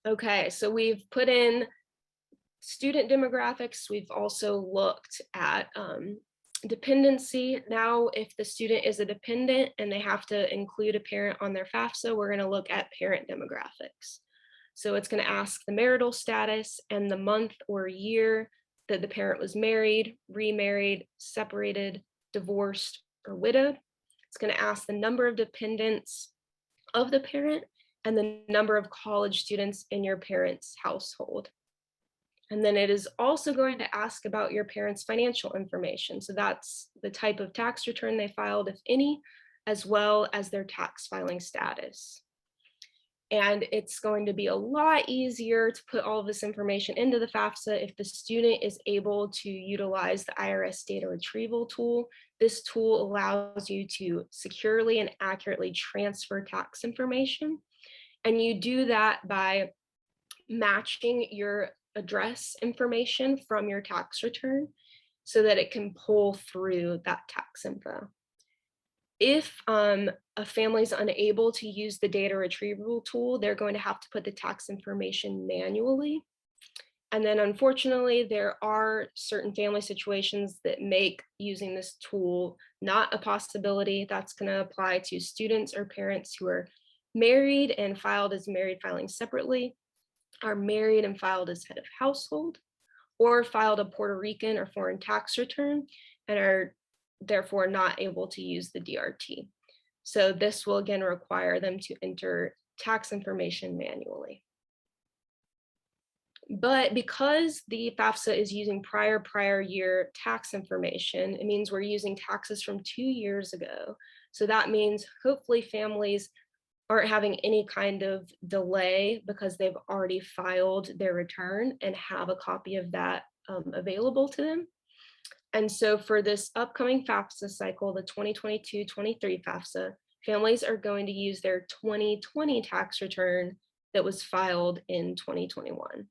Speaker 1: Okay, so we've put in student demographics. We've also looked at dependency. Now, if the student is a dependent and they have to include a parent on their FAFSA, we're going to look at parent demographics. So it's going to ask the marital status and the month or year that the parent was married, remarried, separated, divorced, or widowed. It's going to ask the number of dependents of the parent and the number of college students in your parent's household. And then it is also going to ask about your parents' financial information. So that's the type of tax return they filed, if any, as well as their tax filing status. And it's going to be a lot easier to put all of this information into the FAFSA if the student is able to utilize the IRS data retrieval tool. This tool allows you to securely and accurately transfer tax information. And you do that by matching your address information from your tax return so that it can pull through that tax info. If a family is unable to use the data retrieval tool, they're going to have to put the tax information manually. And then unfortunately, there are certain family situations that make using this tool not a possibility. That's going to apply to students or parents who are married and filed as married filing separately, are married and filed as head of household, or filed a Puerto Rican or foreign tax return and are therefore not able to use the DRT. So this will again require them to enter tax information manually. But because the FAFSA is using prior year tax information, it means we're using taxes from 2 years ago. So that means hopefully families aren't having any kind of delay because they've already filed their return and have a copy of that available to them. And so for this upcoming FAFSA cycle, the 2022-23 FAFSA, families are going to use their 2020 tax return that was filed in 2021.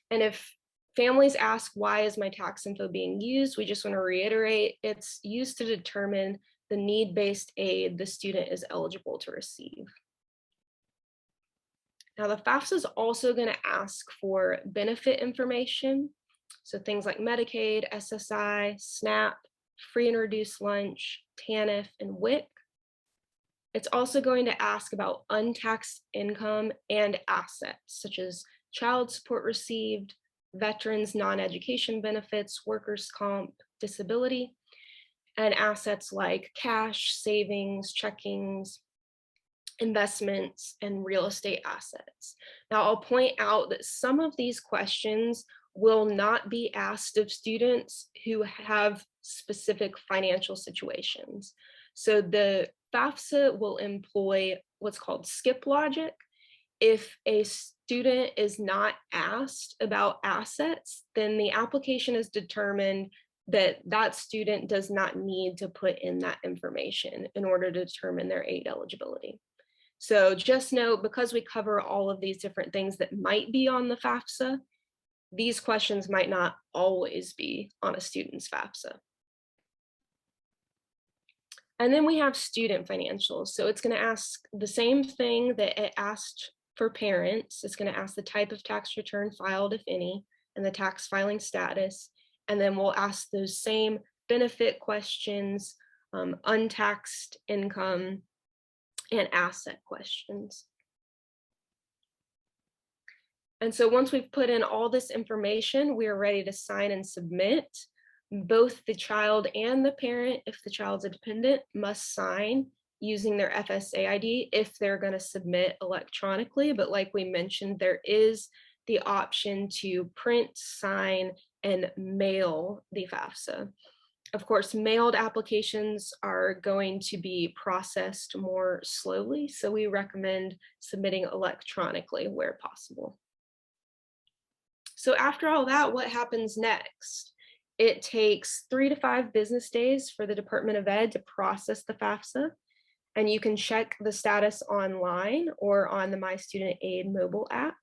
Speaker 1: And if families ask, why is my tax info being used? We just want to reiterate, it's used to determine the need-based aid the student is eligible to receive. Now, the FAFSA is also going to ask for benefit information. So things like Medicaid, SSI, SNAP, free and reduced lunch, TANF, and WIC. It's also going to ask about untaxed income and assets, such as child support received, veterans non-education benefits, workers' comp, disability, and assets like cash, savings, checkings, investments, and real estate assets. Now, I'll point out that some of these questions will not be asked of students who have specific financial situations. So the FAFSA will employ what's called skip logic. If a student is not asked about assets, then the application is determined that that student does not need to put in that information in order to determine their aid eligibility. So just note, because we cover all of these different things that might be on the FAFSA, these questions might not always be on a student's FAFSA. And then we have student financials. So it's going to ask the same thing that it asked for parents. It's going to ask the type of tax return filed, if any, and the tax filing status. And then we'll ask those same benefit questions, untaxed income, and asset questions. And so once we've put in all this information, we are ready to sign and submit. Both the child and the parent, if the child's a dependent, must sign using their FSA ID if they're going to submit electronically. But like we mentioned, there is the option to print, sign, and mail the FAFSA. Of course, mailed applications are going to be processed more slowly, so we recommend submitting electronically where possible. So after all that, what happens next? It takes 3 to 5 business days for the Department of Ed to process the FAFSA, and you can check the status online or on the My Student Aid mobile app.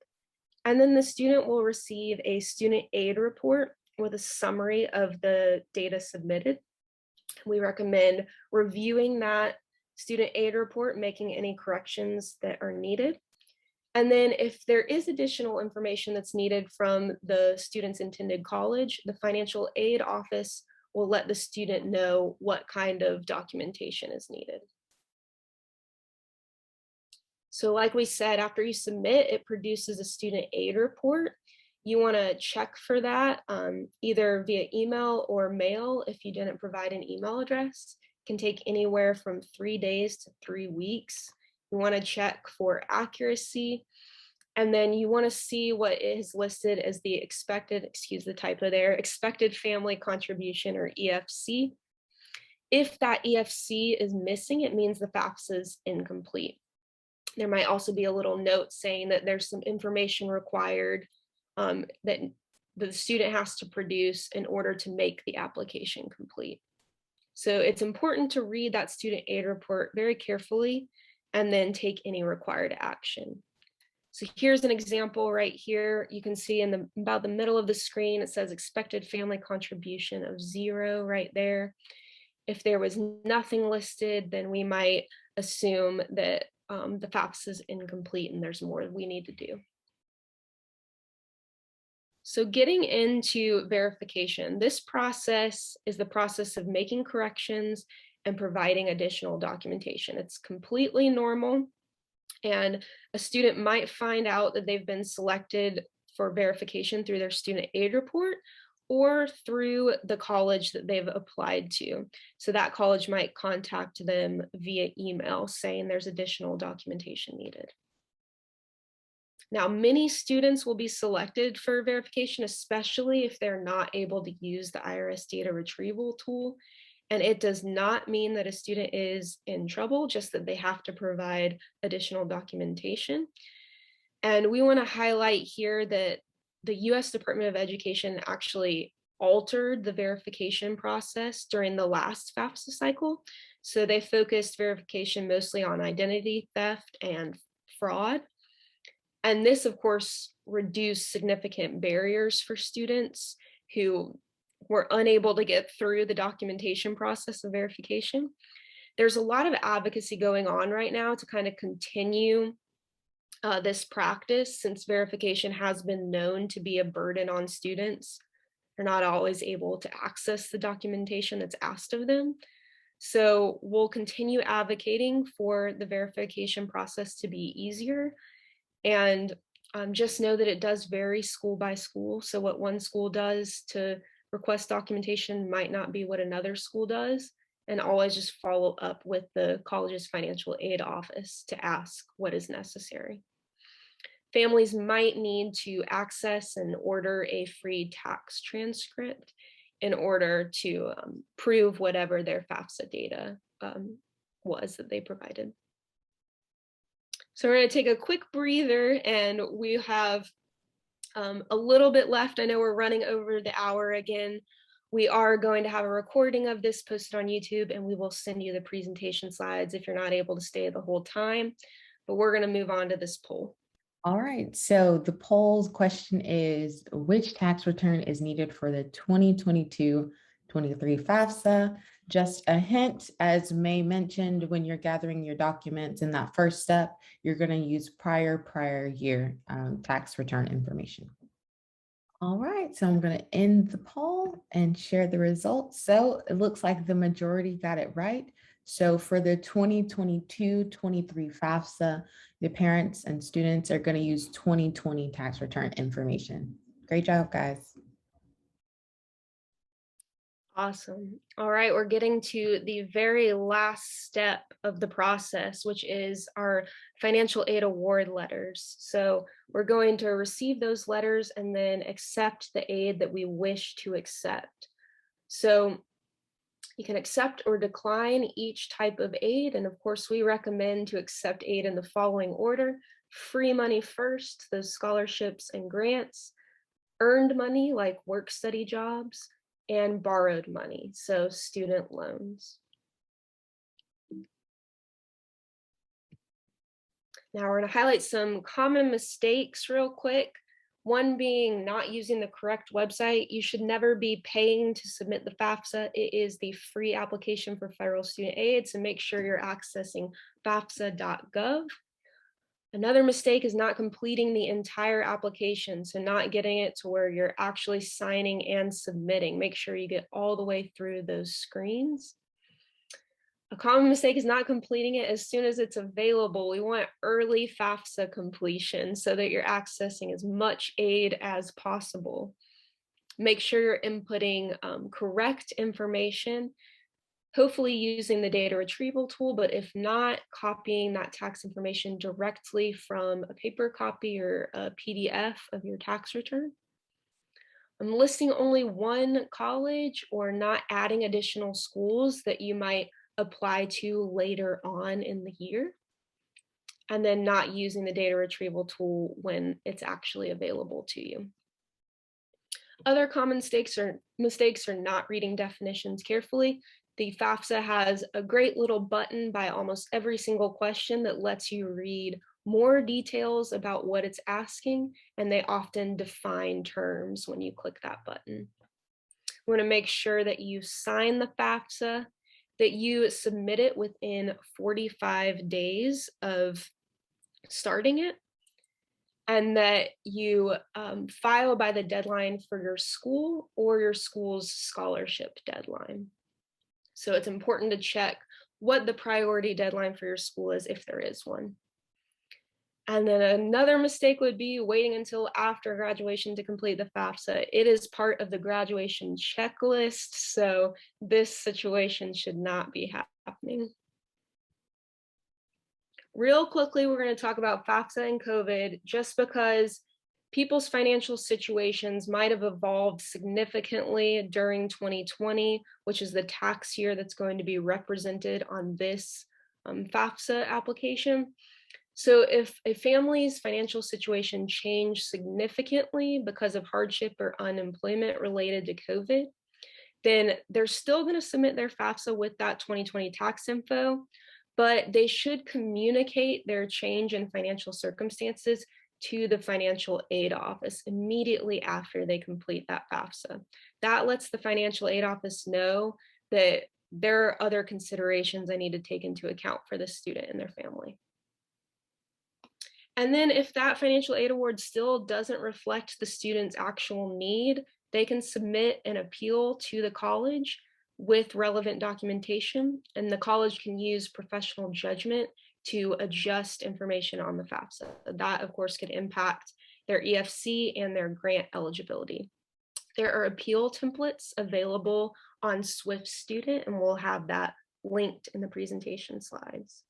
Speaker 1: And then the student will receive a student aid report with a summary of the data submitted. We recommend reviewing that student aid report, making any corrections that are needed. And then if there is additional information that's needed from the student's intended college, the financial aid office will let the student know what kind of documentation is needed. So like we said, after you submit, it produces a student aid report. You want to check for that either via email or mail if you didn't provide an email address. It can take anywhere from 3 days to 3 weeks. You want to check for accuracy. And then you want to see what is listed as the expected, excuse the typo there, expected family contribution, or EFC. If that EFC is missing, it means the FAFSA is incomplete. There might also be a little note saying that there's some information required that the student has to produce in order to make the application complete. So it's important to read that student aid report very carefully and then take any required action. So here's an example right here. You can see in about the middle of the screen, it says expected family contribution of 0 right there. If there was nothing listed, then we might assume that the FAFSA is incomplete and there's more we need to do. So getting into verification, this process is the process of making corrections and providing additional documentation. It's completely normal, and a student might find out that they've been selected for verification through their student aid report or through the college that they've applied to. So that college might contact them via email saying there's additional documentation needed. Now, many students will be selected for verification, especially if they're not able to use the IRS data retrieval tool. And it does not mean that a student is in trouble, just that they have to provide additional documentation. And we want to highlight here that the US Department of Education actually altered the verification process during the last Fafsa cycle. So they focused verification mostly on identity theft and fraud. And this, of course, reduced significant barriers for students who were unable to get through the documentation process of verification. There's a lot of advocacy going on right now to kind of continue this practice, since verification has been known to be a burden on students. They're not always able to access the documentation that's asked of them. So we'll continue advocating for the verification process to be easier. And just know that it does vary school by school. So what one school does to request documentation might not be what another school does. And always just follow up with the college's financial aid office to ask what is necessary. Families might need to access and order a free tax transcript in order to prove whatever their FAFSA data was that they provided. So we're going to take a quick breather, and we have a little bit left. I know we're running over the hour again. We are going to have a recording of this posted on YouTube, and we will send you the presentation slides if you're not able to stay the whole time. But we're going to move on to this poll.
Speaker 2: All right, so the poll's question is, which tax return is needed for the 2022-23 FAFSA? Just a hint, as May mentioned, when you're gathering your documents in that first step, you're going to use prior year tax return information. All right, so I'm going to end the poll and share the results. So it looks like the majority got it right. So for the 2022-23 FAFSA, the parents and students are going to use 2020 tax return information. Great job, guys.
Speaker 1: Awesome. All right, we're getting to the very last step of the process, which is our financial aid award letters. So we're going to receive those letters and then accept the aid that we wish to accept. So you can accept or decline each type of aid. And of course, we recommend to accept aid in the following order: free money first, those scholarships and grants; earned money like work study jobs; and borrowed money, so student loans. Now we're going to highlight some common mistakes real quick. One being not using the correct website. You should never be paying to submit the FAFSA. It is the free application for federal student aid, so make sure you're accessing fafsa.gov. Another mistake is not completing the entire application, so not getting it to where you're actually signing and submitting. Make sure you get all the way through those screens. A common mistake is not completing it as soon as it's available. We want early FAFSA completion so that you're accessing as much aid as possible. Make sure you're inputting correct information, hopefully using the data retrieval tool, but if not, copying that tax information directly from a paper copy or a PDF of your tax return. I'm listing only one college or not adding additional schools that you might apply to later on in the year, and then not using the data retrieval tool when it's actually available to you. Other common mistakes are not reading definitions carefully. The FAFSA has a great little button by almost every single question that lets you read more details about what it's asking, and they often define terms when you click that button. We want to make sure that you sign the FAFSA, that you submit it within 45 days of starting it, and that you file by the deadline for your school or your school's scholarship deadline. So it's important to check what the priority deadline for your school is, if there is one. And then another mistake would be waiting until after graduation to complete the FAFSA. It is part of the graduation checklist, so this situation should not be happening. Real quickly, we're going to talk about FAFSA and COVID, just because people's financial situations might have evolved significantly during 2020, which is the tax year that's going to be represented on this FAFSA application. So if a family's financial situation changed significantly because of hardship or unemployment related to COVID, then they're still going to submit their FAFSA with that 2020 tax info, but they should communicate their change in financial circumstances to the financial aid office immediately after they complete that FAFSA. That lets the financial aid office know that there are other considerations I need to take into account for the student and their family. And then if that financial aid award still doesn't reflect the student's actual need, they can submit an appeal to the college with relevant documentation, and the college can use professional judgment to adjust information on the FAFSA. That, of course, could impact their EFC and their grant eligibility. There are appeal templates available on Swift Student, and we'll have that linked in the presentation slides.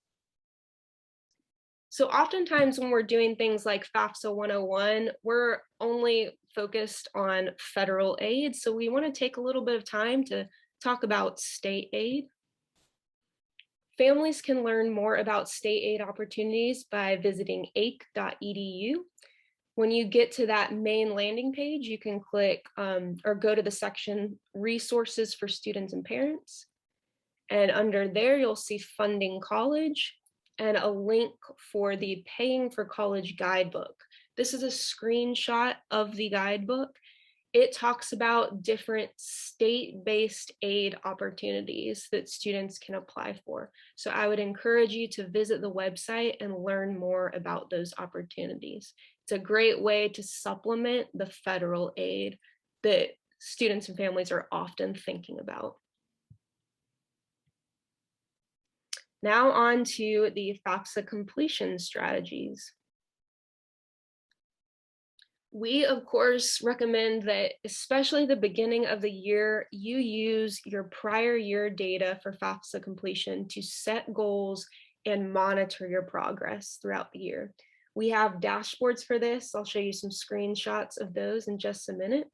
Speaker 1: So oftentimes when we're doing things like FAFSA 101, we're only focused on federal aid. So we want to take a little bit of time to talk about state aid. Families can learn more about state aid opportunities by visiting ake.edu. When you get to that main landing page, you can click or go to the section Resources for Students and Parents. And under there, you'll see Funding College and a link for the Paying for College Guidebook. This is a screenshot of the guidebook, It talks about different state-based aid opportunities that students can apply for. So I would encourage you to visit the website and learn more about those opportunities. It's a great way to supplement the federal aid that students and families are often thinking about. Now on to the FAFSA completion strategies. We, of course, recommend that, especially the beginning of the year, you use your prior year data for FAFSA completion to set goals and monitor your progress throughout the year. We have dashboards for this. I'll show you some screenshots of those in just a minute.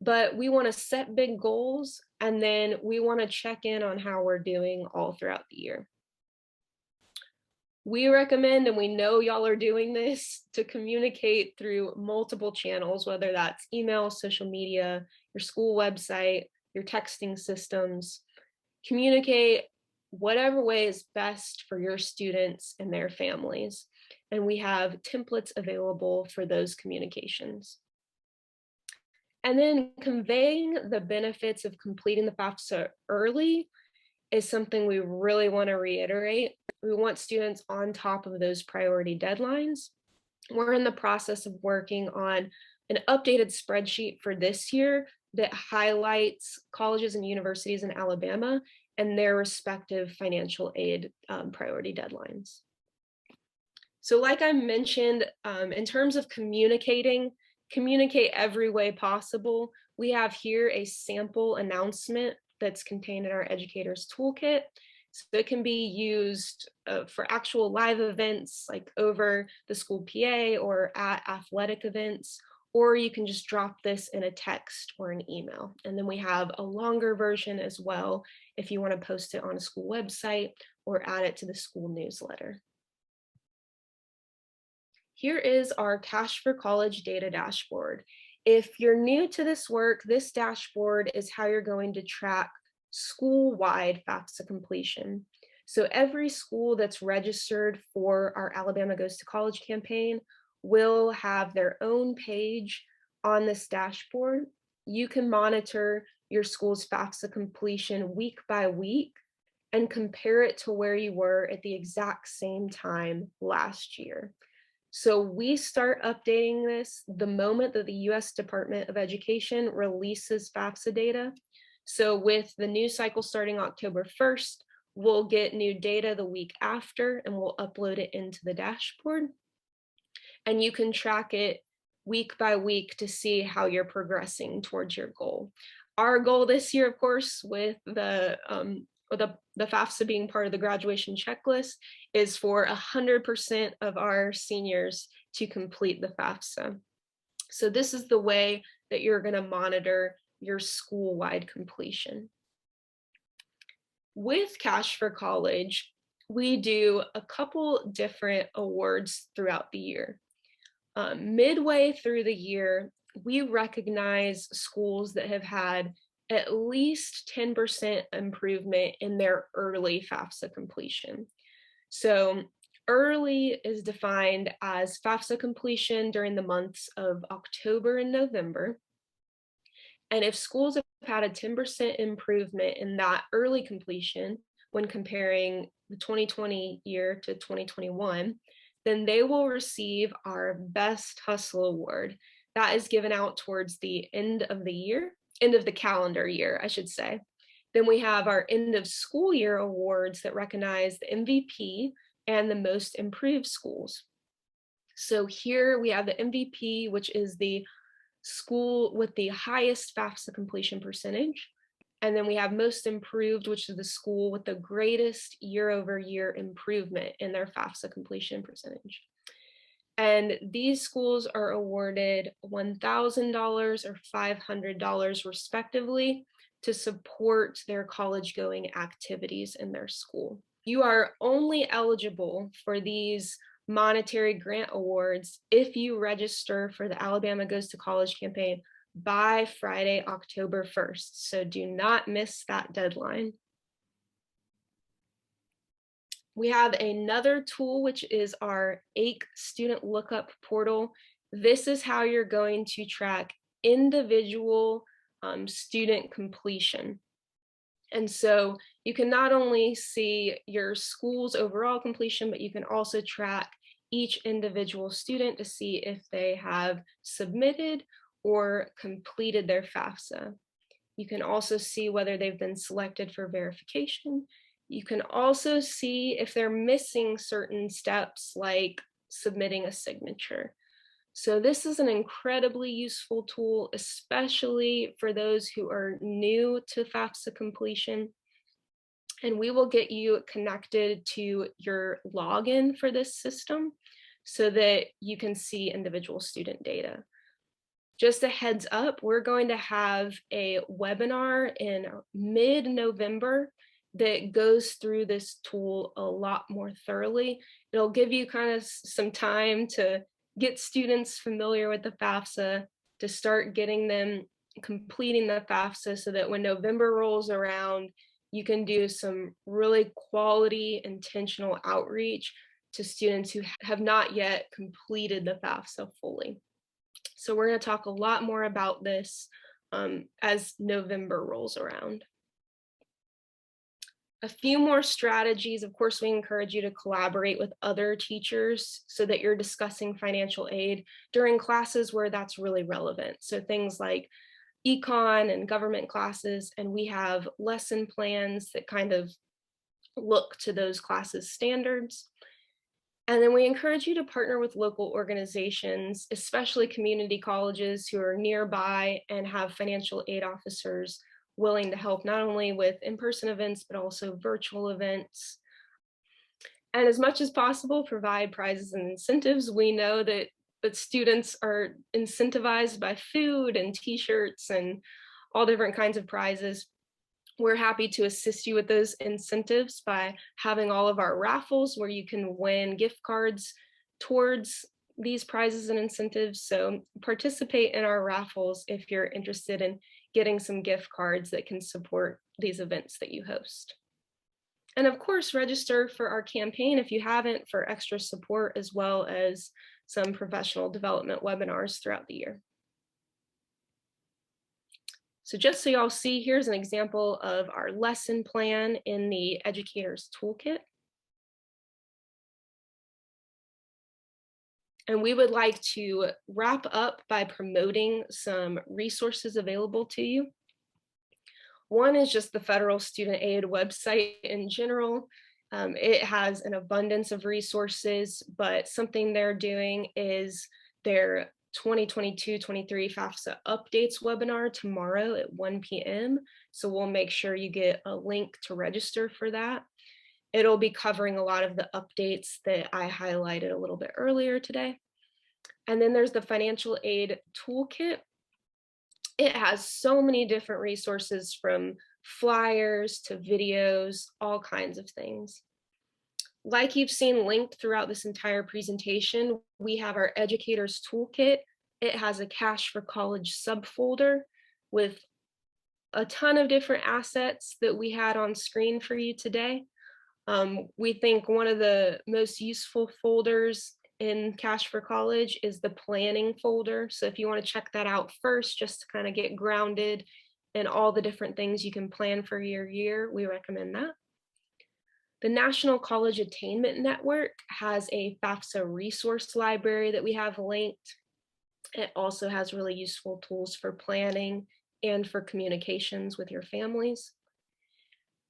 Speaker 1: But we want to set big goals, and then we want to check in on how we're doing all throughout the year. We recommend, and we know y'all are doing this, to communicate through multiple channels, whether that's email, social media, your school website, your texting systems. Communicate whatever way is best for your students and their families. And we have templates available for those communications. And then conveying the benefits of completing the FAFSA early is something we really want to reiterate. We want students on top of those priority deadlines. We're in the process of working on an updated spreadsheet for this year that highlights colleges and universities in Alabama and their respective financial aid priority deadlines. So like I mentioned, in terms of communicate every way possible. We have here a sample announcement that's contained in our educators toolkit. So it can be used for actual live events like over the school PA or at athletic events, or you can just drop this in a text or an email. And then we have a longer version as well if you want to post it on a school website or add it to the school newsletter. Here is our Cash for College data dashboard. If you're new to this work, this dashboard is how you're going to track school-wide FAFSA completion. So every school that's registered for our Alabama Goes to College campaign will have their own page on this dashboard. You can monitor your school's FAFSA completion week by week and compare it to where you were at the exact same time last year. So we start updating this the moment that the U.S. Department of Education releases FAFSA data. So with the new cycle starting October 1st, we'll get new data the week after and we'll upload it into the dashboard. And you can track it week by week to see how you're progressing towards your goal. Our goal this year, of course, with the FAFSA being part of the graduation checklist, is for 100% of our seniors to complete the FAFSA. So this is the way that you're going to monitor your school-wide completion. With Cash for College, we do a couple different awards throughout the year. Midway through the year, we recognize schools that have had at least 10% improvement in their early FAFSA completion. So early is defined as FAFSA completion during the months of October and November. And if schools have had a 10% improvement in that early completion when comparing the 2020 year to 2021, then they will receive our Best Hustle Award. That is given out towards the end of the year, end of the calendar year, I should say. Then we have our end of school year awards that recognize the MVP and the most improved schools. So here we have the MVP, which is the school with the highest FAFSA completion percentage. And then we have most improved, which is the school with the greatest year-over-year improvement in their FAFSA completion percentage. And these schools are awarded $1,000 or $500 respectively to support their college-going activities in their school. You are only eligible for these monetary grant awards if you register for the Alabama Goes to College campaign by Friday, October 1st. So do not miss that deadline. We have another tool, which is our AIC student lookup portal. This is how you're going to track individual student completion. And so you can not only see your school's overall completion, but you can also track each individual student to see if they have submitted or completed their FAFSA. You can also see whether they've been selected for verification. You can also see if they're missing certain steps like submitting a signature. So this is an incredibly useful tool, especially for those who are new to FAFSA completion. And we will get you connected to your login for this system so that you can see individual student data. Just a heads up, we're going to have a webinar in mid-November that goes through this tool a lot more thoroughly. It'll give you kind of some time to get students familiar with the FAFSA, to start getting them completing the FAFSA so that when November rolls around, you can do some really quality, intentional outreach to students who have not yet completed the FAFSA fully. So we're going to talk a lot more about this as November rolls around. A few more strategies. Of course, we encourage you to collaborate with other teachers so that you're discussing financial aid during classes where that's really relevant. So things like econ and government classes, and we have lesson plans that kind of look to those classes' standards. And then we encourage you to partner with local organizations, especially community colleges who are nearby and have financial aid officers willing to help not only with in-person events, but also virtual events. And as much as possible, provide prizes and incentives. We know that students are incentivized by food and t-shirts and all different kinds of prizes. We're happy to assist you with those incentives by having all of our raffles where you can win gift cards towards these prizes and incentives. So participate in our raffles if you're interested in getting some gift cards that can support these events that you host. And of course, register for our campaign if you haven't, for extra support as well as some professional development webinars throughout the year. So just so y'all see, here's an example of our lesson plan in the Educator's Toolkit. And we would like to wrap up by promoting some resources available to you. One is just the Federal Student Aid website in general. It has an abundance of resources, but something they're doing is their 2022-23 FAFSA updates webinar tomorrow at 1 p.m. So we'll make sure you get a link to register for that. It'll be covering a lot of the updates that I highlighted a little bit earlier today. And then there's the Financial Aid Toolkit. It has so many different resources, from flyers to videos, all kinds of things. Like you've seen linked throughout this entire presentation, we have our Educator's Toolkit. It has a Cash for College subfolder with a ton of different assets that we had on screen for you today. We think one of the most useful folders in Cash for College is the planning folder. So if you want to check that out first, just to kind of get grounded in all the different things you can plan for your year, we recommend that. The National College Attainment Network has a FAFSA resource library that we have linked. It also has really useful tools for planning and for communications with your families.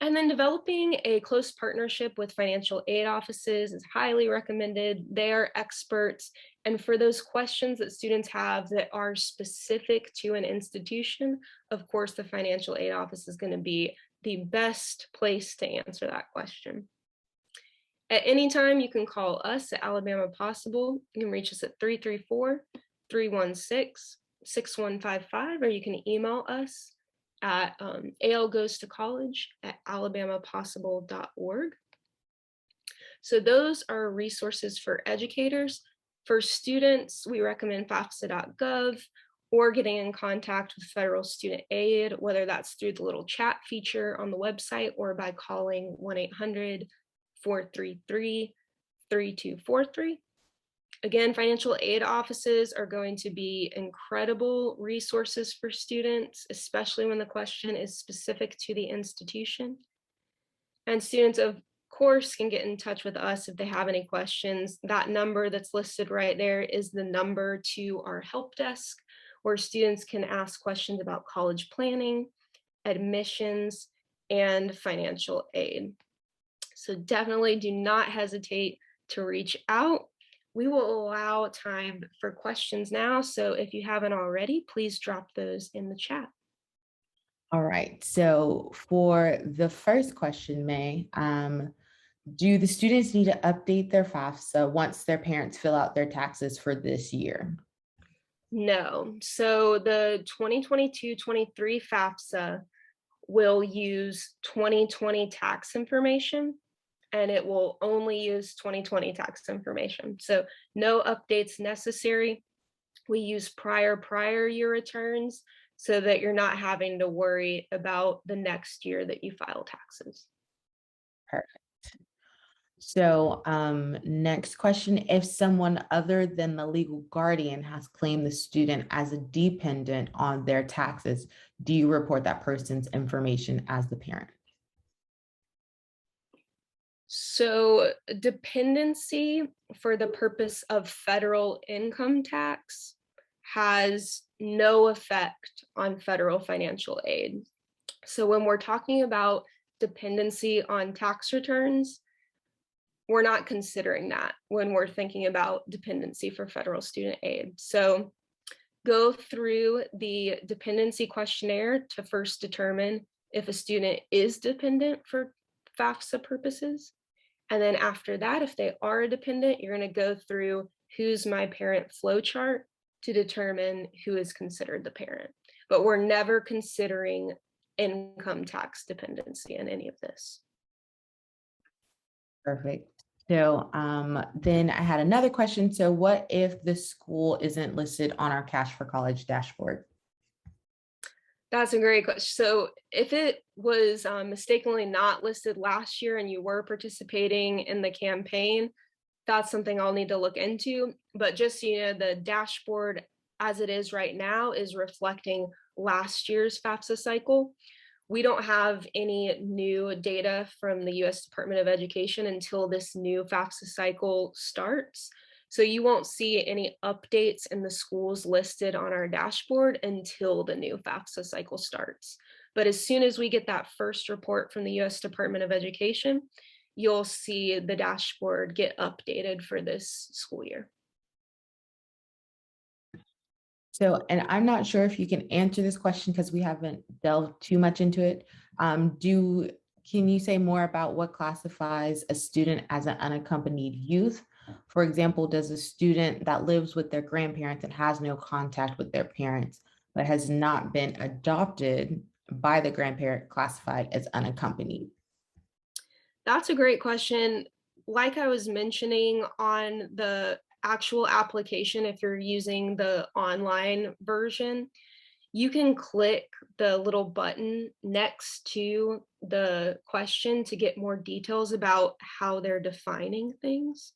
Speaker 1: And then developing a close partnership with financial aid offices is highly recommended. They are experts. And for those questions that students have that are specific to an institution, of course, the financial aid office is going to be the best place to answer that question. At any time, you can call us at Alabama Possible. You can reach us at 334-316-6155, or you can email us at algoestocollege@alabamapossible.org. So those are resources for educators. For students, we recommend fafsa.gov or getting in contact with Federal Student Aid, whether that's through the little chat feature on the website or by calling 1-800-433-3243. Again, financial aid offices are going to be incredible resources for students, especially when the question is specific to the institution. And students, of course, can get in touch with us if they have any questions. That number that's listed right there is the number to our help desk, where students can ask questions about college planning, admissions, and financial aid. So definitely do not hesitate to reach out. We will allow time for questions now. So if you haven't already, please drop those in the chat.
Speaker 2: All right, so for the first question, May, do the students need to update their FAFSA once their parents fill out their taxes for this year?
Speaker 1: No. So the 2022-23 FAFSA will use 2020 tax information, and it will only use 2020 tax information. So no updates necessary. We use prior year returns so that you're not having to worry about the next year that you file taxes.
Speaker 2: Perfect. So next question, if someone other than the legal guardian has claimed the student as a dependent on their taxes, do you report that person's information as the parent?
Speaker 1: So dependency for the purpose of federal income tax has no effect on federal financial aid. So when we're talking about dependency on tax returns, we're not considering that when we're thinking about dependency for federal student aid. So go through the dependency questionnaire to first determine if a student is dependent for FAFSA purposes. And then after that, if they are a dependent, you're going to go through who's my parent flow chart to determine who is considered the parent. But we're never considering income tax dependency in any of this.
Speaker 2: Perfect. So then I had another question. So what if the school isn't listed on our Cash for College dashboard?
Speaker 1: That's a great question. So if it was mistakenly not listed last year and you were participating in the campaign, that's something I'll need to look into. But just so you know, the dashboard as it is right now is reflecting last year's Fafsa cycle. We don't have any new data from the US Department of Education until this new Fafsa cycle starts. So you won't see any updates in the schools listed on our dashboard until the new Fafsa cycle starts. But as soon as we get that first report from the US Department of Education, you'll see the dashboard get updated for this school year.
Speaker 2: So, and I'm not sure if you can answer this question because we haven't delved too much into it. Can you say more about what classifies a student as an unaccompanied youth? For example, does a student that lives with their grandparents and has no contact with their parents, but has not been adopted by the grandparent classified as unaccompanied?
Speaker 1: That's a great question. Like I was mentioning on the actual application, if you're using the online version, you can click the little button next to the question to get more details about how they're defining things.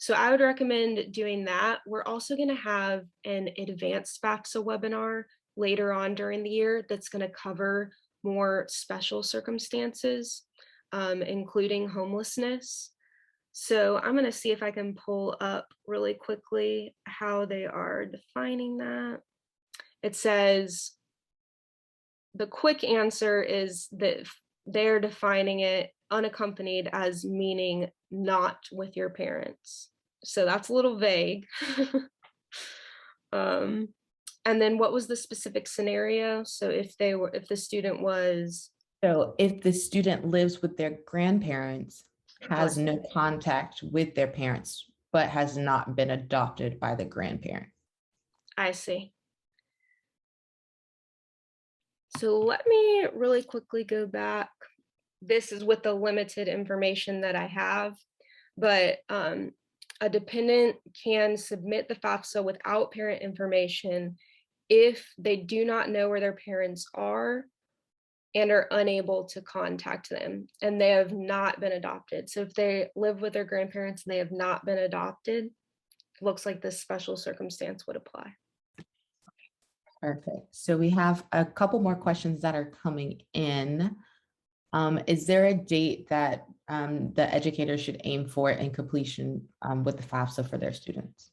Speaker 1: So I would recommend doing that. We're also going to have an advanced FAFSA webinar later on during the year that's going to cover more special circumstances, including homelessness. So I'm going to see if I can pull up really quickly how they are defining that. It says the quick answer is that they're defining it unaccompanied as meaning not with your parents. So that's a little vague. And then what was the specific scenario? So if the student was.
Speaker 2: So if the student lives with their grandparents, has no contact with their parents, but has not been adopted by the grandparent.
Speaker 1: I see. So let me really quickly go back. This is with the limited information that I have, but a dependent can submit the FAFSA without parent information if they do not know where their parents are and are unable to contact them, and they have not been adopted. So if they live with their grandparents and they have not been adopted, looks like this special circumstance would apply.
Speaker 2: Perfect. So we have a couple more questions that are coming in. Is there a date that the educator should aim for in completion with the FAFSA for their students?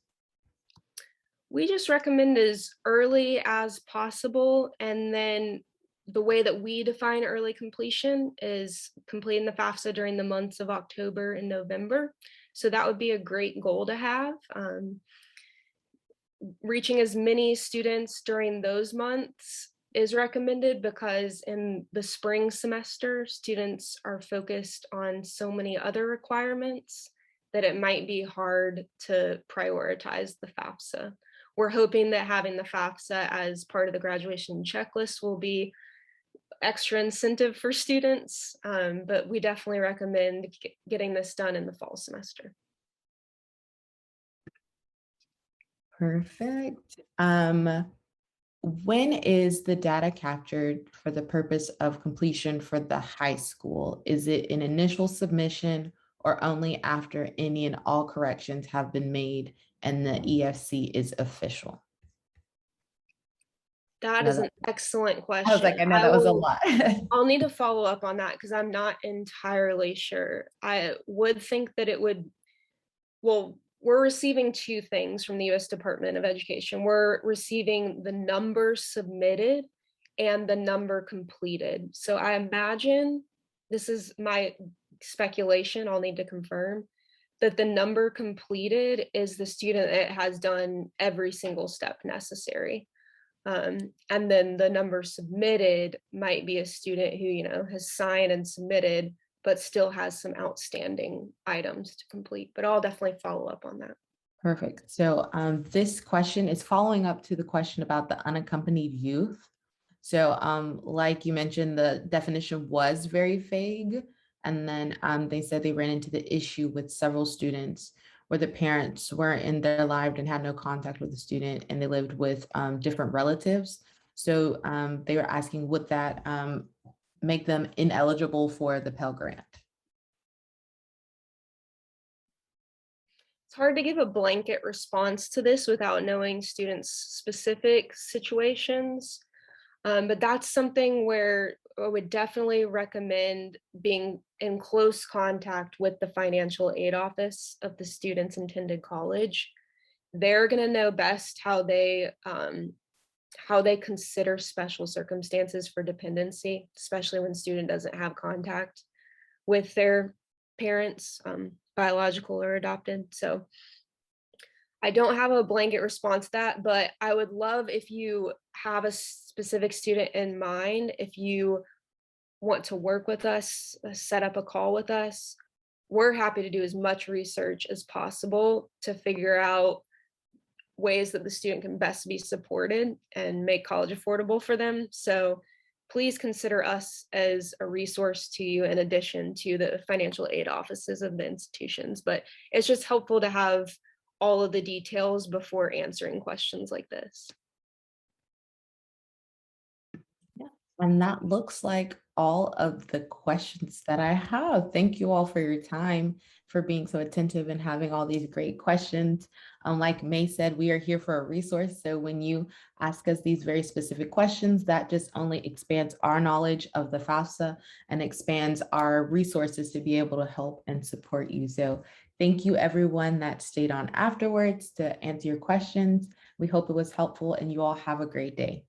Speaker 1: We just recommend as early as possible, and then the way that we define early completion is completing the FAFSA during the months of October and November. So that would be a great goal to have. Reaching as many students during those months is recommended because in the spring semester, students are focused on so many other requirements that it might be hard to prioritize the FAFSA. We're hoping that having the FAFSA as part of the graduation checklist will be extra incentive for students, but we definitely recommend getting this done in the fall semester.
Speaker 2: Perfect. When is the data captured for the purpose of completion for the high school? Is it an initial submission or only after any and all corrections have been made and the EFC is official?
Speaker 1: That is an excellent question.
Speaker 2: I was like, I know that was a lot.
Speaker 1: I'll need to follow up on that because I'm not entirely sure. I would think that it would, well, we're receiving two things from the US Department of Education. We're receiving the number submitted and the number completed. So I imagine, this is my speculation, I'll need to confirm, that the number completed is the student that has done every single step necessary. And then the number submitted might be a student who, you know, has signed and submitted, but still has some outstanding items to complete. But I'll definitely follow up on that.
Speaker 2: Perfect. So this question is following up to the question about the unaccompanied youth. So like you mentioned, the definition was very vague. And then they said they ran into the issue with several students where the parents weren't in their life and had no contact with the student and they lived with different relatives. So they were asking, would that make them ineligible for the Pell Grant?
Speaker 1: It's hard to give a blanket response to this without knowing students' specific situations. But that's something where I would definitely recommend being in close contact with the financial aid office of the student's intended college. They're going to know best how they consider special circumstances for dependency, especially when student doesn't have contact with their parents, biological or adopted. So I don't have a blanket response to that, but I would love if you have a specific student in mind, if you want to work with us, set up a call with us, we're happy to do as much research as possible to figure out ways that the student can best be supported and make college affordable for them. So please consider us as a resource to you in addition to the financial aid offices of the institutions. But it's just helpful to have all of the details before answering questions like this.
Speaker 2: Yeah, and that looks like all of the questions that I have. Thank you all for your time, for being so attentive and having all these great questions. Like May said, we are here for a resource. So when you ask us these very specific questions, that just only expands our knowledge of the FAFSA and expands our resources to be able to help and support you. So thank you everyone that stayed on afterwards to answer your questions. We hope it was helpful and you all have a great day.